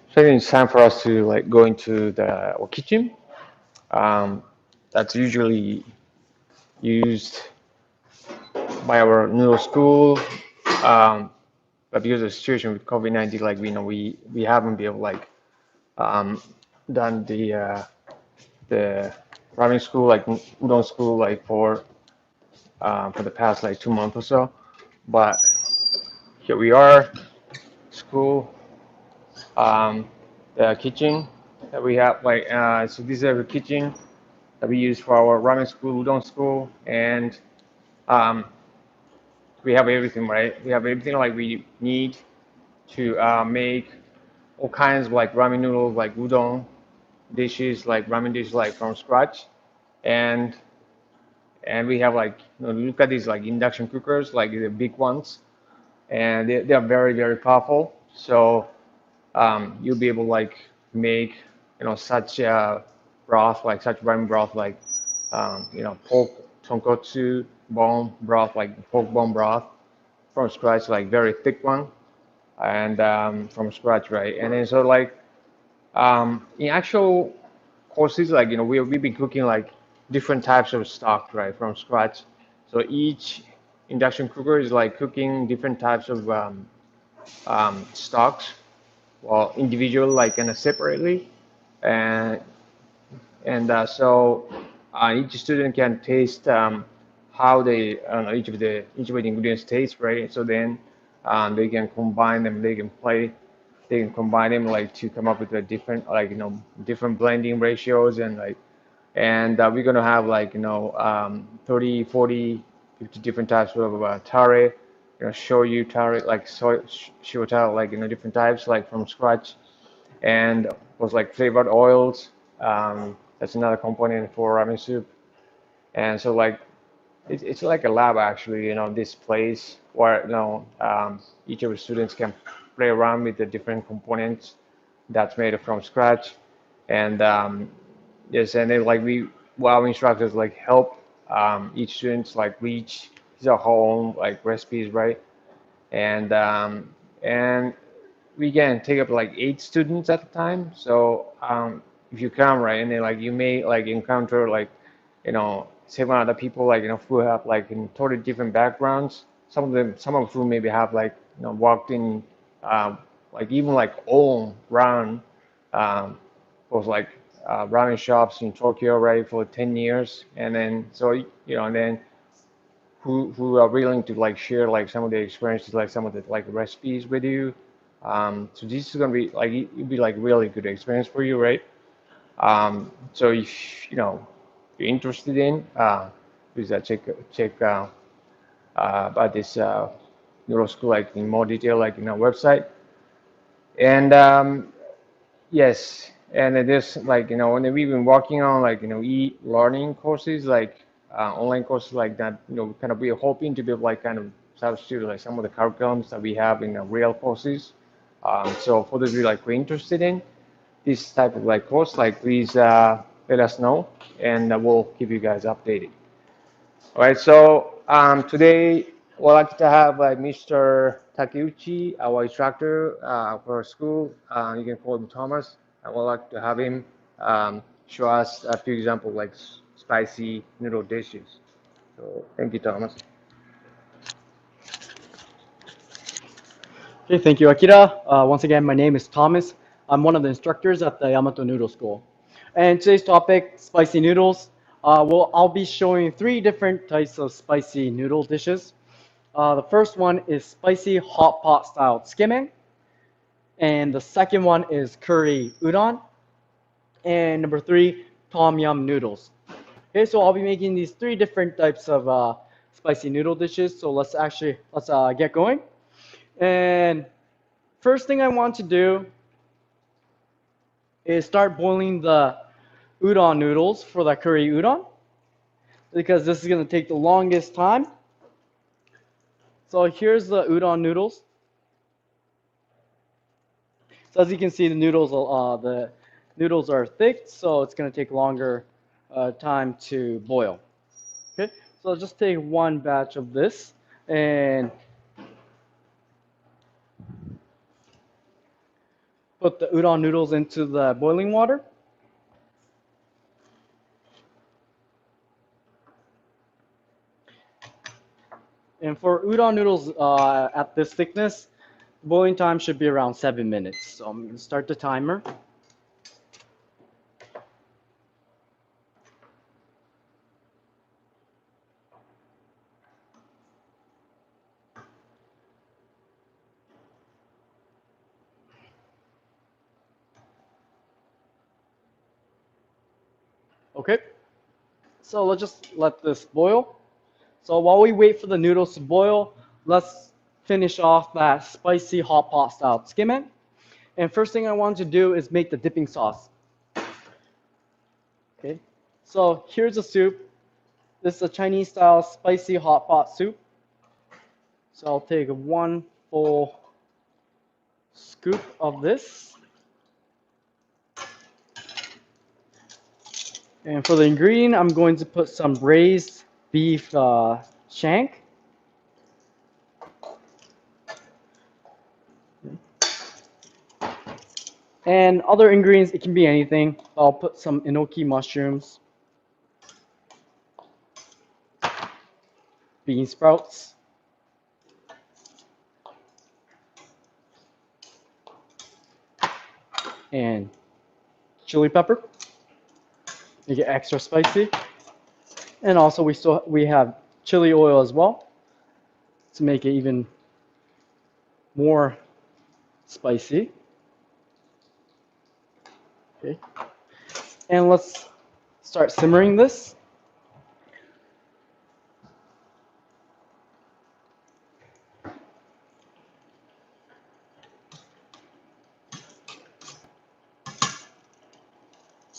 I think it's time for us to like go into the our kitchen. Um, that's usually used by our noodle school. Um, but because of the situation with COVID-19, like we haven't been able like um, done the ramen school like udon school like for the past like 2 months or so. But here we are, school, um, the kitchen that we have like so this is the kitchen that we use for our ramen school, udon school, and um, we have everything, right? We have everything like we need to make all kinds of like ramen noodles, like udon dishes, like ramen dishes, like from scratch, and we have like look at these like induction cookers, like the big ones, and they are very very powerful. So you'll be able to like make such broth, like such ramen broth, like pork tonkotsu bone broth, like pork bone broth from scratch, like very thick one, and from scratch, right? And then so like in actual courses, like we've been cooking like different types of stock, right, from scratch. So each induction cooker is like cooking different types of stocks, well, individual, like and separately, and so each student can taste how each of the ingredients taste, right? So then they can combine them. They can combine them like to come up with a different like different blending ratios and like we're gonna have like 30, 40, 50 different types of tare, shoyu tare, like shoyu tare, like different types like from scratch, and was like flavored oils. That's another component for ramen soup. And so like it's like a lab actually, this place where each of the students can play around with the different components that's made from scratch. And yes, and then like our instructors like help each students like reach their home like recipes, right? And and we can take up like 8 students at a time. So if you come, right, and then like you may like encounter like 7 other people like who have like in totally different backgrounds. Some of whom maybe have like worked in like even like own run um, was like ramen shops in Tokyo, right, for 10 years, and then so and then who are willing to like share like some of the experiences, like some of the like recipes with you. So this is gonna be like it'd be like really good experience for you, right? So if you're interested in, please check about this neuro school like in more detail, like in our website. And yes, and it is like when we've been working on like e-learning courses, like online courses like that. Kind of we're hoping to be like kind of substitute like some of the curriculums that we have in real courses. So for those of you like we're interested in this type of like course, like please let us know, and we'll keep you guys updated. All right, so today we'd like to have Mr. Takeuchi, our instructor for our school. You can call him Thomas. I would like to have him show us a few examples like spicy noodle dishes. So thank you, Thomas. Okay, thank you, Akira. Once again, my name is Thomas. I'm one of the instructors at the Yamato Noodle School. And today's topic, spicy noodles. I'll be showing three different types of spicy noodle dishes. The first one is spicy hot pot style skimming, and the second one is curry udon, and number three, tom yum noodles. Okay, so I'll be making these three different types of spicy noodle dishes. So let's get going. And first thing I want to do is start boiling the udon noodles for the curry udon because this is going to take the longest time. So here's the udon noodles. So as you can see, the noodles are thick, so it's going to take longer time to boil. Okay, so I'll just take one batch of this and put the udon noodles into the boiling water. And for udon noodles at this thickness, boiling time should be around 7 minutes. So I'm going to start the timer. Okay, so let's just let this boil. So while we wait for the noodles to boil, let's finish off that spicy hot pot style skimming. And first thing I want to do is make the dipping sauce. Okay, so here's the soup. This is a Chinese style spicy hot pot soup. So I'll take one full scoop of this. And for the ingredient, I'm going to put some braised beef shank. And other ingredients, it can be anything. I'll put some enoki mushrooms, bean sprouts, and chili pepper. Make it extra spicy. And also we have chili oil as well to make it even more spicy. Okay. And let's start simmering this.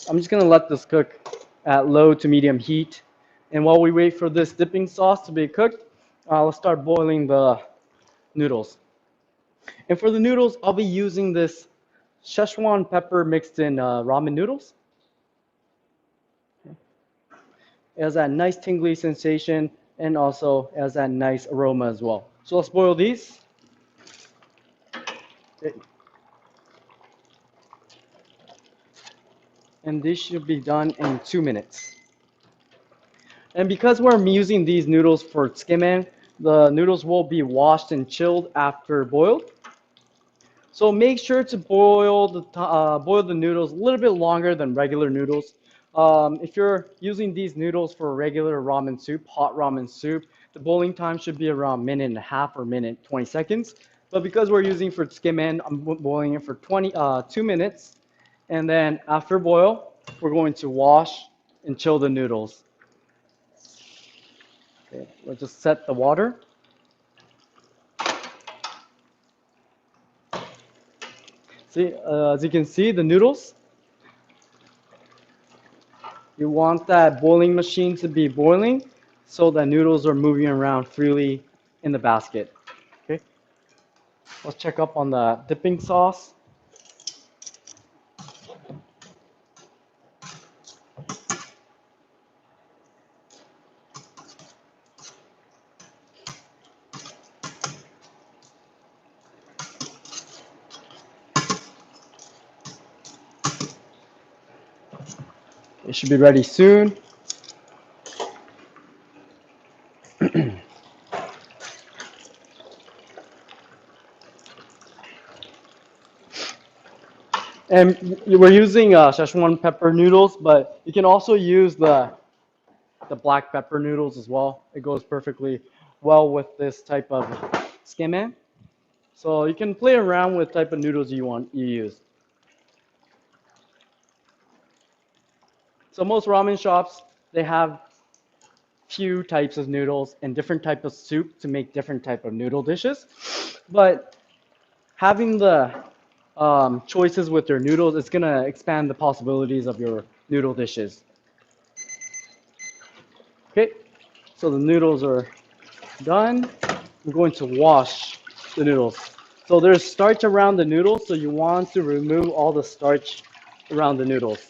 I'm just gonna let this cook at low to medium heat. And while we wait for this dipping sauce to be cooked, let's start boiling the noodles. And for the noodles, I'll be using this Szechuan pepper mixed in ramen noodles. It has that nice tingly sensation and also has that nice aroma as well. So let's boil these. Okay. And this should be done in 2 minutes. And because we're using these noodles for skimming, the noodles will be washed and chilled after boiled. So make sure to boil the noodles a little bit longer than regular noodles. If you're using these noodles for regular ramen soup, hot ramen soup, the boiling time should be around minute and a half or minute 20 seconds. But because we're using for skimming, I'm boiling it for 2 minutes. And then after boil, we're going to wash and chill the noodles. Okay, we'll just set the water. See, as you can see, the noodles, you want that boiling machine to be boiling so that noodles are moving around freely in the basket. Okay, let's check up on the dipping sauce. It should be ready soon. And we're using Szechuan pepper noodles, but you can also use the black pepper noodles as well. It goes perfectly well with this type of skimmen. So you can play around with type of noodles you use. So most ramen shops, they have few types of noodles and different type of soup to make different type of noodle dishes. But having the choices with your noodles, it's gonna expand the possibilities of your noodle dishes. Okay, so the noodles are done. I'm going to wash the noodles. So there's starch around the noodles, so you want to remove all the starch around the noodles.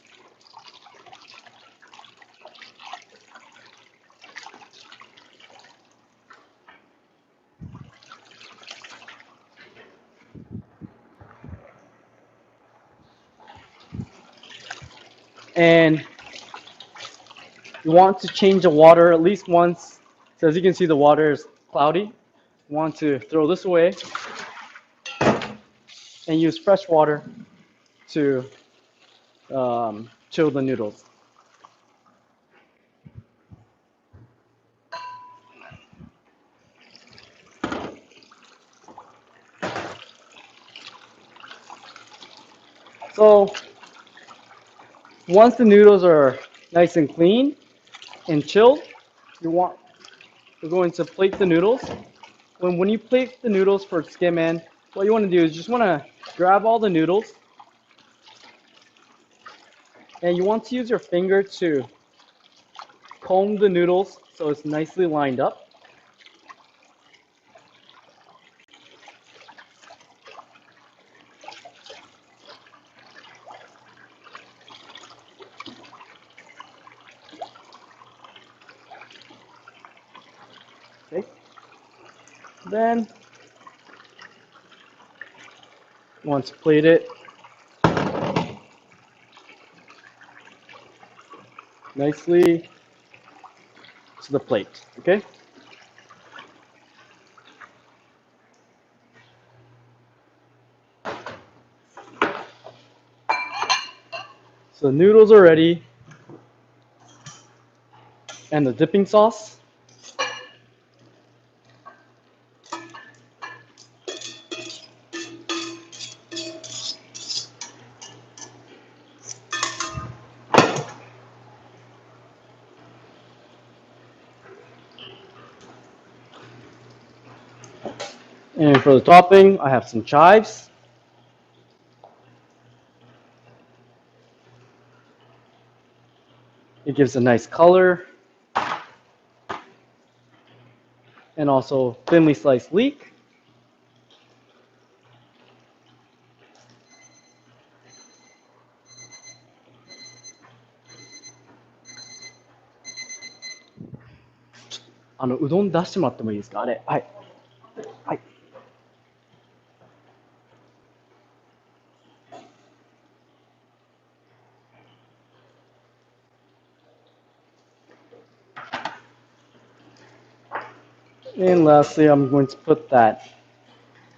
And you want to change the water at least once. So as you can see, the water is cloudy. You want to throw this away and use fresh water to chill the noodles. So once the noodles are nice and clean and chilled, you want we're going to plate the noodles. When you plate the noodles for skim in, what you want to do is just want to grab all the noodles and you want to use your finger to comb the noodles so it's nicely lined up. Okay. Then once plate it nicely to the plate. Okay. So the noodles are ready and the dipping sauce. And for the topping, I have some chives. It gives a nice color. And also thinly sliced leek. Udon 出してもらってもいいですかあれ。はい。はい。And lastly, I'm going to put that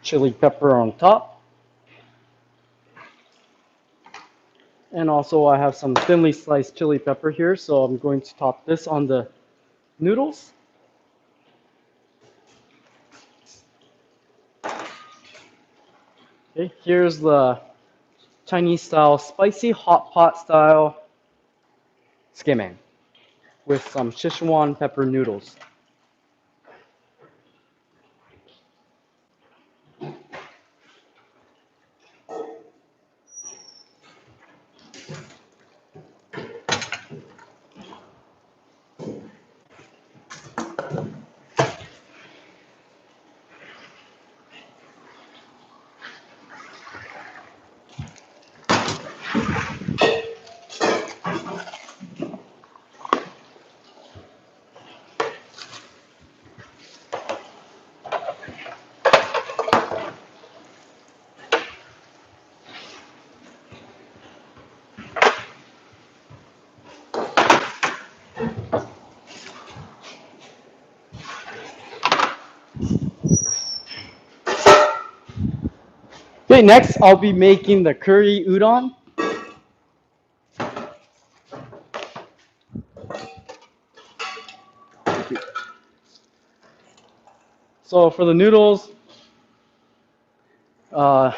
chili pepper on top. And also I have some thinly sliced chili pepper here, so I'm going to top this on the noodles. Okay, here's the Chinese style spicy hot pot style skimming with some Szechuan pepper noodles. Okay, next I'll be making the curry udon. So for the noodles, uh,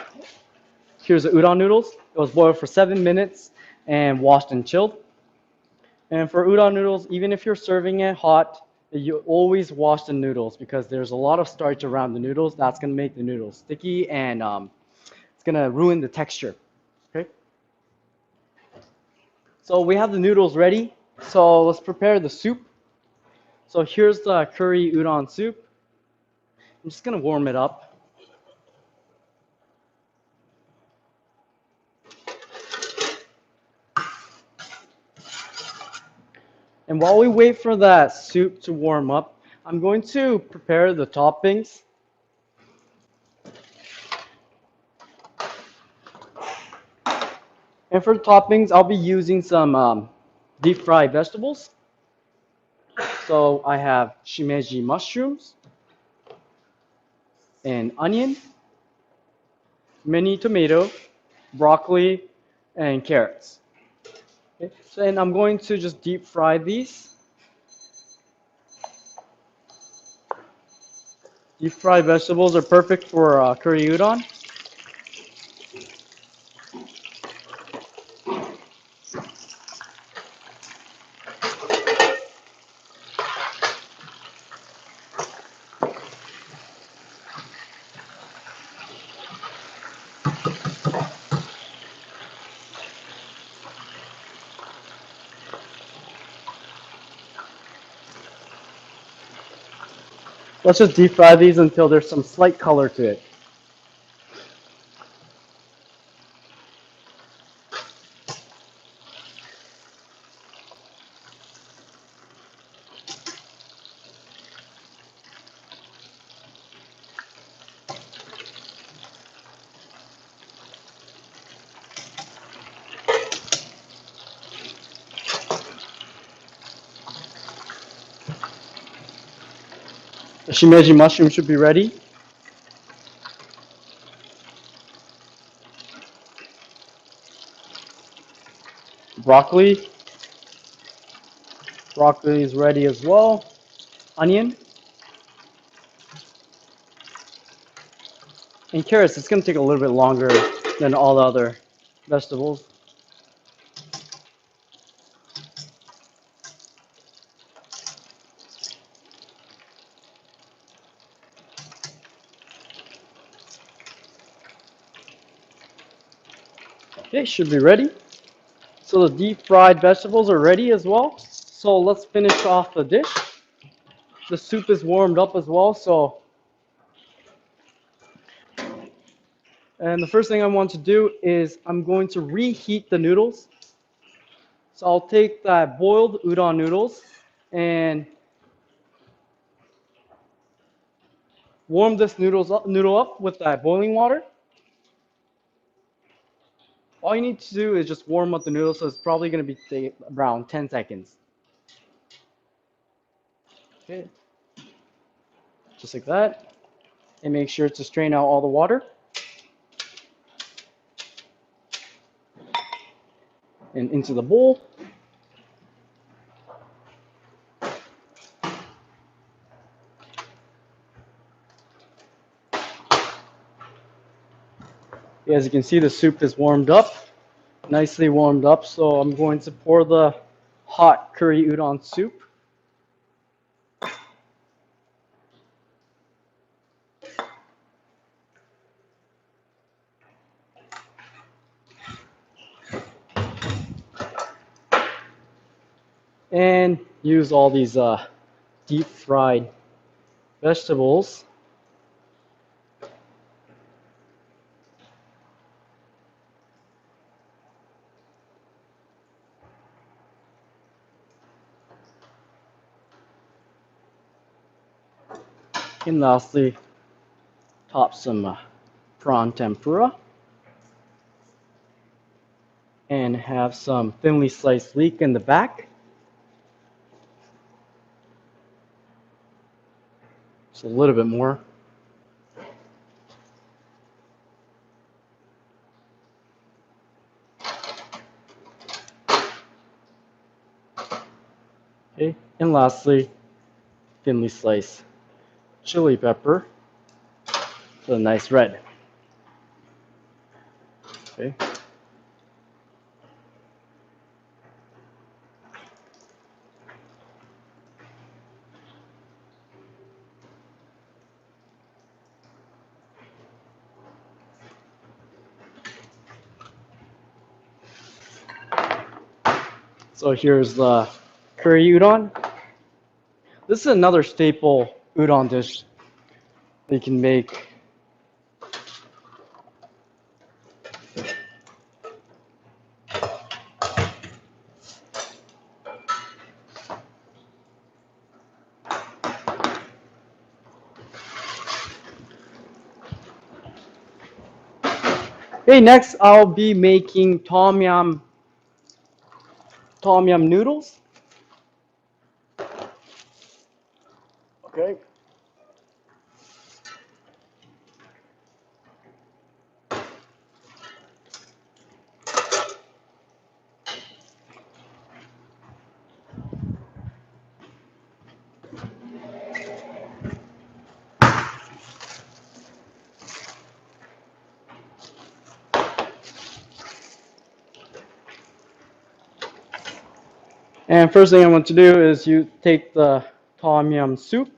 here's the udon noodles. It was boiled for 7 minutes and washed and chilled. And for udon noodles, even if you're serving it hot, you always wash the noodles because there's a lot of starch around the noodles. That's going to make the noodles sticky and it's going to ruin the texture. Okay. So we have the noodles ready. So let's prepare the soup. So here's the curry udon soup. I'm just going to warm it up. And while we wait for that soup to warm up, I'm going to prepare the toppings. And for the toppings, I'll be using some deep fried vegetables. So I have shimeji mushrooms, an onion, mini tomato, broccoli, and carrots. Okay. So, and I'm going to just deep fry these. Deep fried vegetables are perfect for curry udon. Let's just deep fry these until there's some slight color to it. The shimeji mushroom should be ready. Broccoli. Broccoli is ready as well. Onion. And carrots, it's going to take a little bit longer than all the other vegetables. Okay, should be ready. So the deep fried vegetables are ready as well. So let's finish off the dish. The soup is warmed up as well. And the first thing I want to do is I'm going to reheat the noodles. So I'll take that boiled udon noodles and warm this noodle up with that boiling water. All you need to do is just warm up the noodles, so it's probably going to be around 10 seconds. Okay, just like that. And make sure to strain out all the water. And into the bowl. As you can see, the soup is warmed up, nicely warmed up. So I'm going to pour the hot curry udon soup. And use all these deep fried vegetables. And lastly, top some prawn tempura. And have some thinly sliced leek in the back. Just a little bit more. And lastly, thinly sliced chili pepper to a nice red. Okay. So here's the curry udon. This is another staple udon dish they can make. Okay, next I'll be making Tom Yum noodles. Okay. And first thing I want to do is you take the Tom Yum soup.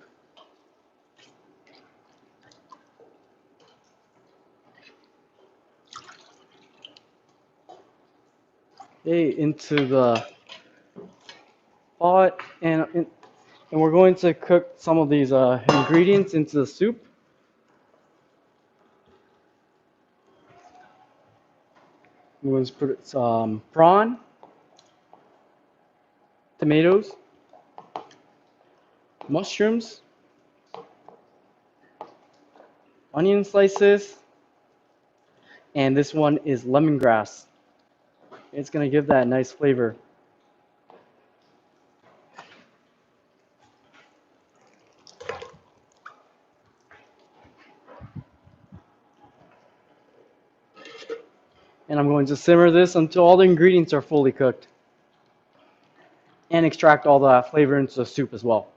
Okay, into the pot, and we're going to cook some of these ingredients into the soup. We're going to put some prawn, tomatoes, mushrooms, onion slices, and this one is lemongrass. It's going to give that nice flavor. And I'm going to simmer this until all the ingredients are fully cooked and extract all the flavor into the soup as well.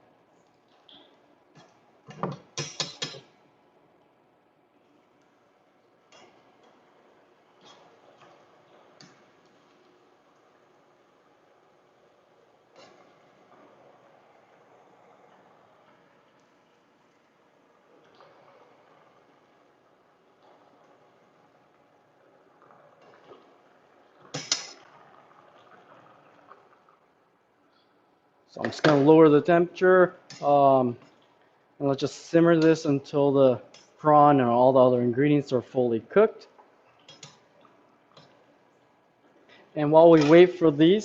So I'm just going to lower the temperature and let's just simmer this until the prawn and all the other ingredients are fully cooked. And while we wait for the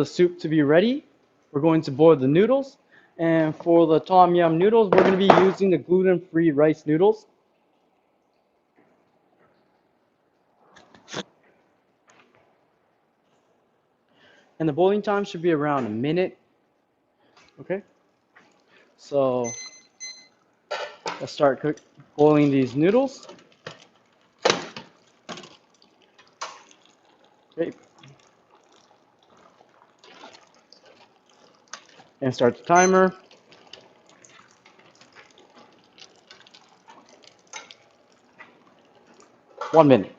soup to be ready, we're going to boil the noodles. And for the Tom Yum noodles, we're going to be using the gluten-free rice noodles. And the boiling time should be around a minute. Okay, so let's start boiling these noodles. Okay, and start the timer. One minute.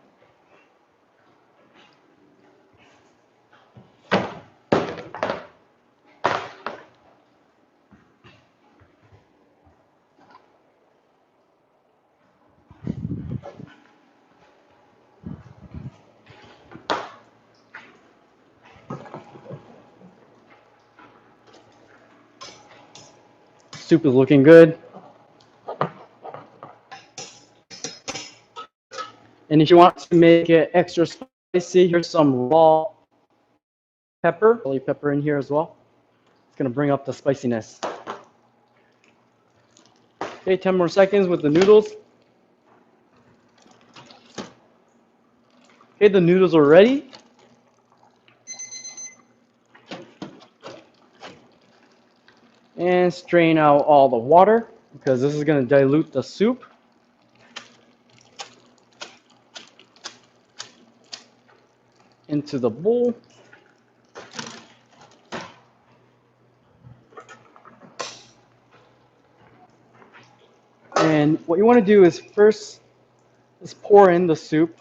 Soup is looking good. And if you want to make it extra spicy, here's some raw pepper, chili pepper in here as well. It's going to bring up the spiciness. Okay, 10 more seconds with the noodles. Okay, the noodles are ready. And strain out all the water because this is going to dilute the soup. Into the bowl. And what you want to do is first just pour in the soup.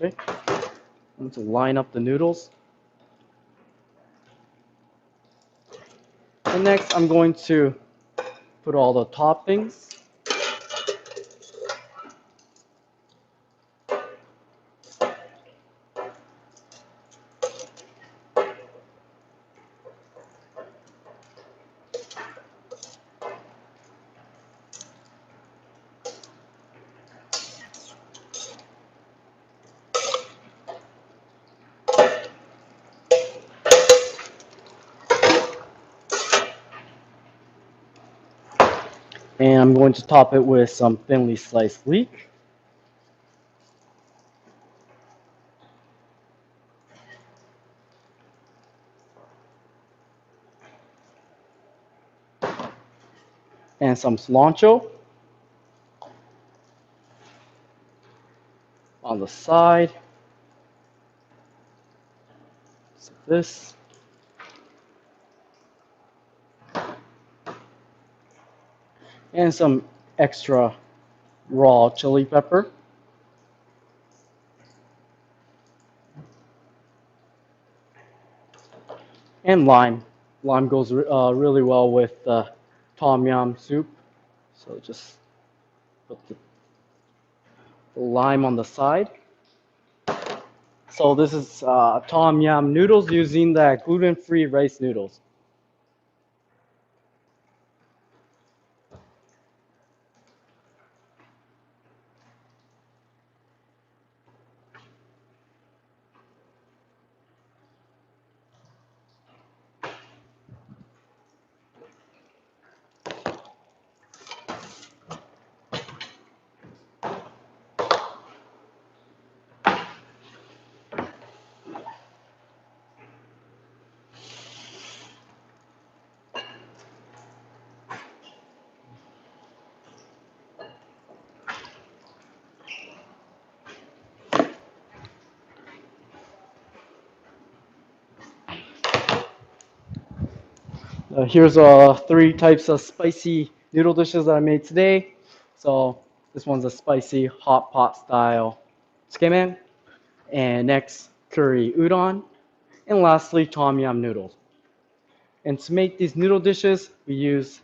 Okay. I'm going to line up the noodles. And next, I'm going to put all the toppings. And I'm going to top it with some thinly sliced leek. And some cilantro on the side. So this. And some extra raw chili pepper. And lime. Lime goes really well with tom yum soup. So just put the lime on the side. So this is tom yum noodles using the gluten-free rice noodles. Here's 3 types of spicy noodle dishes that I made today. So this one's a spicy hot pot style tsukemen, and next curry udon, and lastly tom yum noodles. And to make these noodle dishes, we use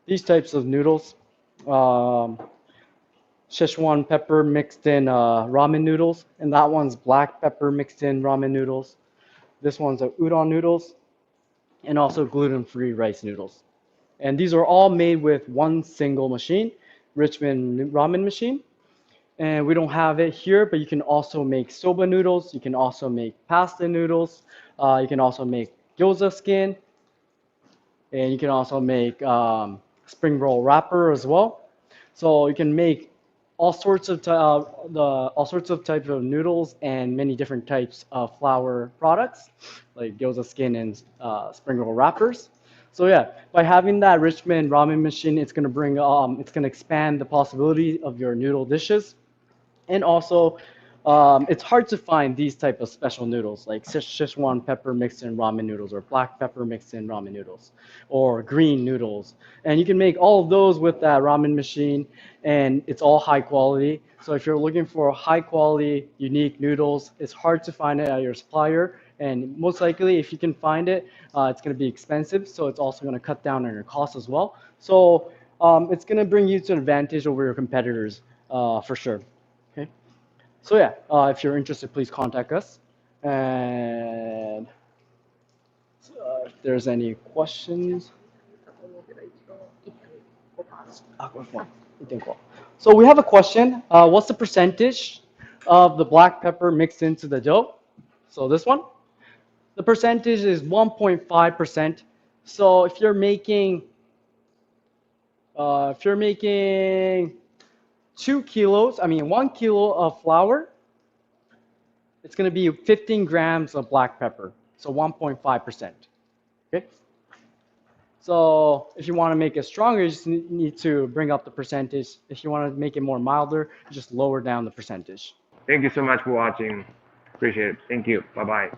these types of noodles. Um, Szechuan pepper mixed in ramen noodles, and that one's black pepper mixed in ramen noodles. This one's a udon noodles, and also gluten-free rice noodles. And these are all made with one single machine, Richmond ramen machine. And we don't have it here, but you can also make soba noodles. You can also make pasta noodles. You can also make gyoza skin, and you can also make spring roll wrapper as well. So you can make all sorts of types of noodles and many different types of flour products like gyoza skin and spring roll wrappers. So yeah, by having that Richmond ramen machine, it's gonna expand the possibility of your noodle dishes. And also, it's hard to find these type of special noodles like Szechuan pepper mixed in ramen noodles, or black pepper mixed in ramen noodles, or green noodles. And you can make all of those with that ramen machine, and it's all high quality. So if you're looking for high quality, unique noodles, it's hard to find it at your supplier. And most likely, if you can find it, it's going to be expensive. So it's also going to cut down on your costs as well. So it's going to bring you to an advantage over your competitors for sure. Okay. So yeah, if you're interested, please contact us. And if there's any questions. So we have a question. What's the percentage of the black pepper mixed into the dough? So this one, the percentage is 1.5%. So if you're making 2 kilos, 1 kilo of flour, it's going to be 15 grams of black pepper, so 1.5%. Okay. So if you want to make it stronger, you just need to bring up the percentage. If you want to make it more milder, just lower down the percentage. Thank you so much for watching. Appreciate it. Thank you. Bye bye.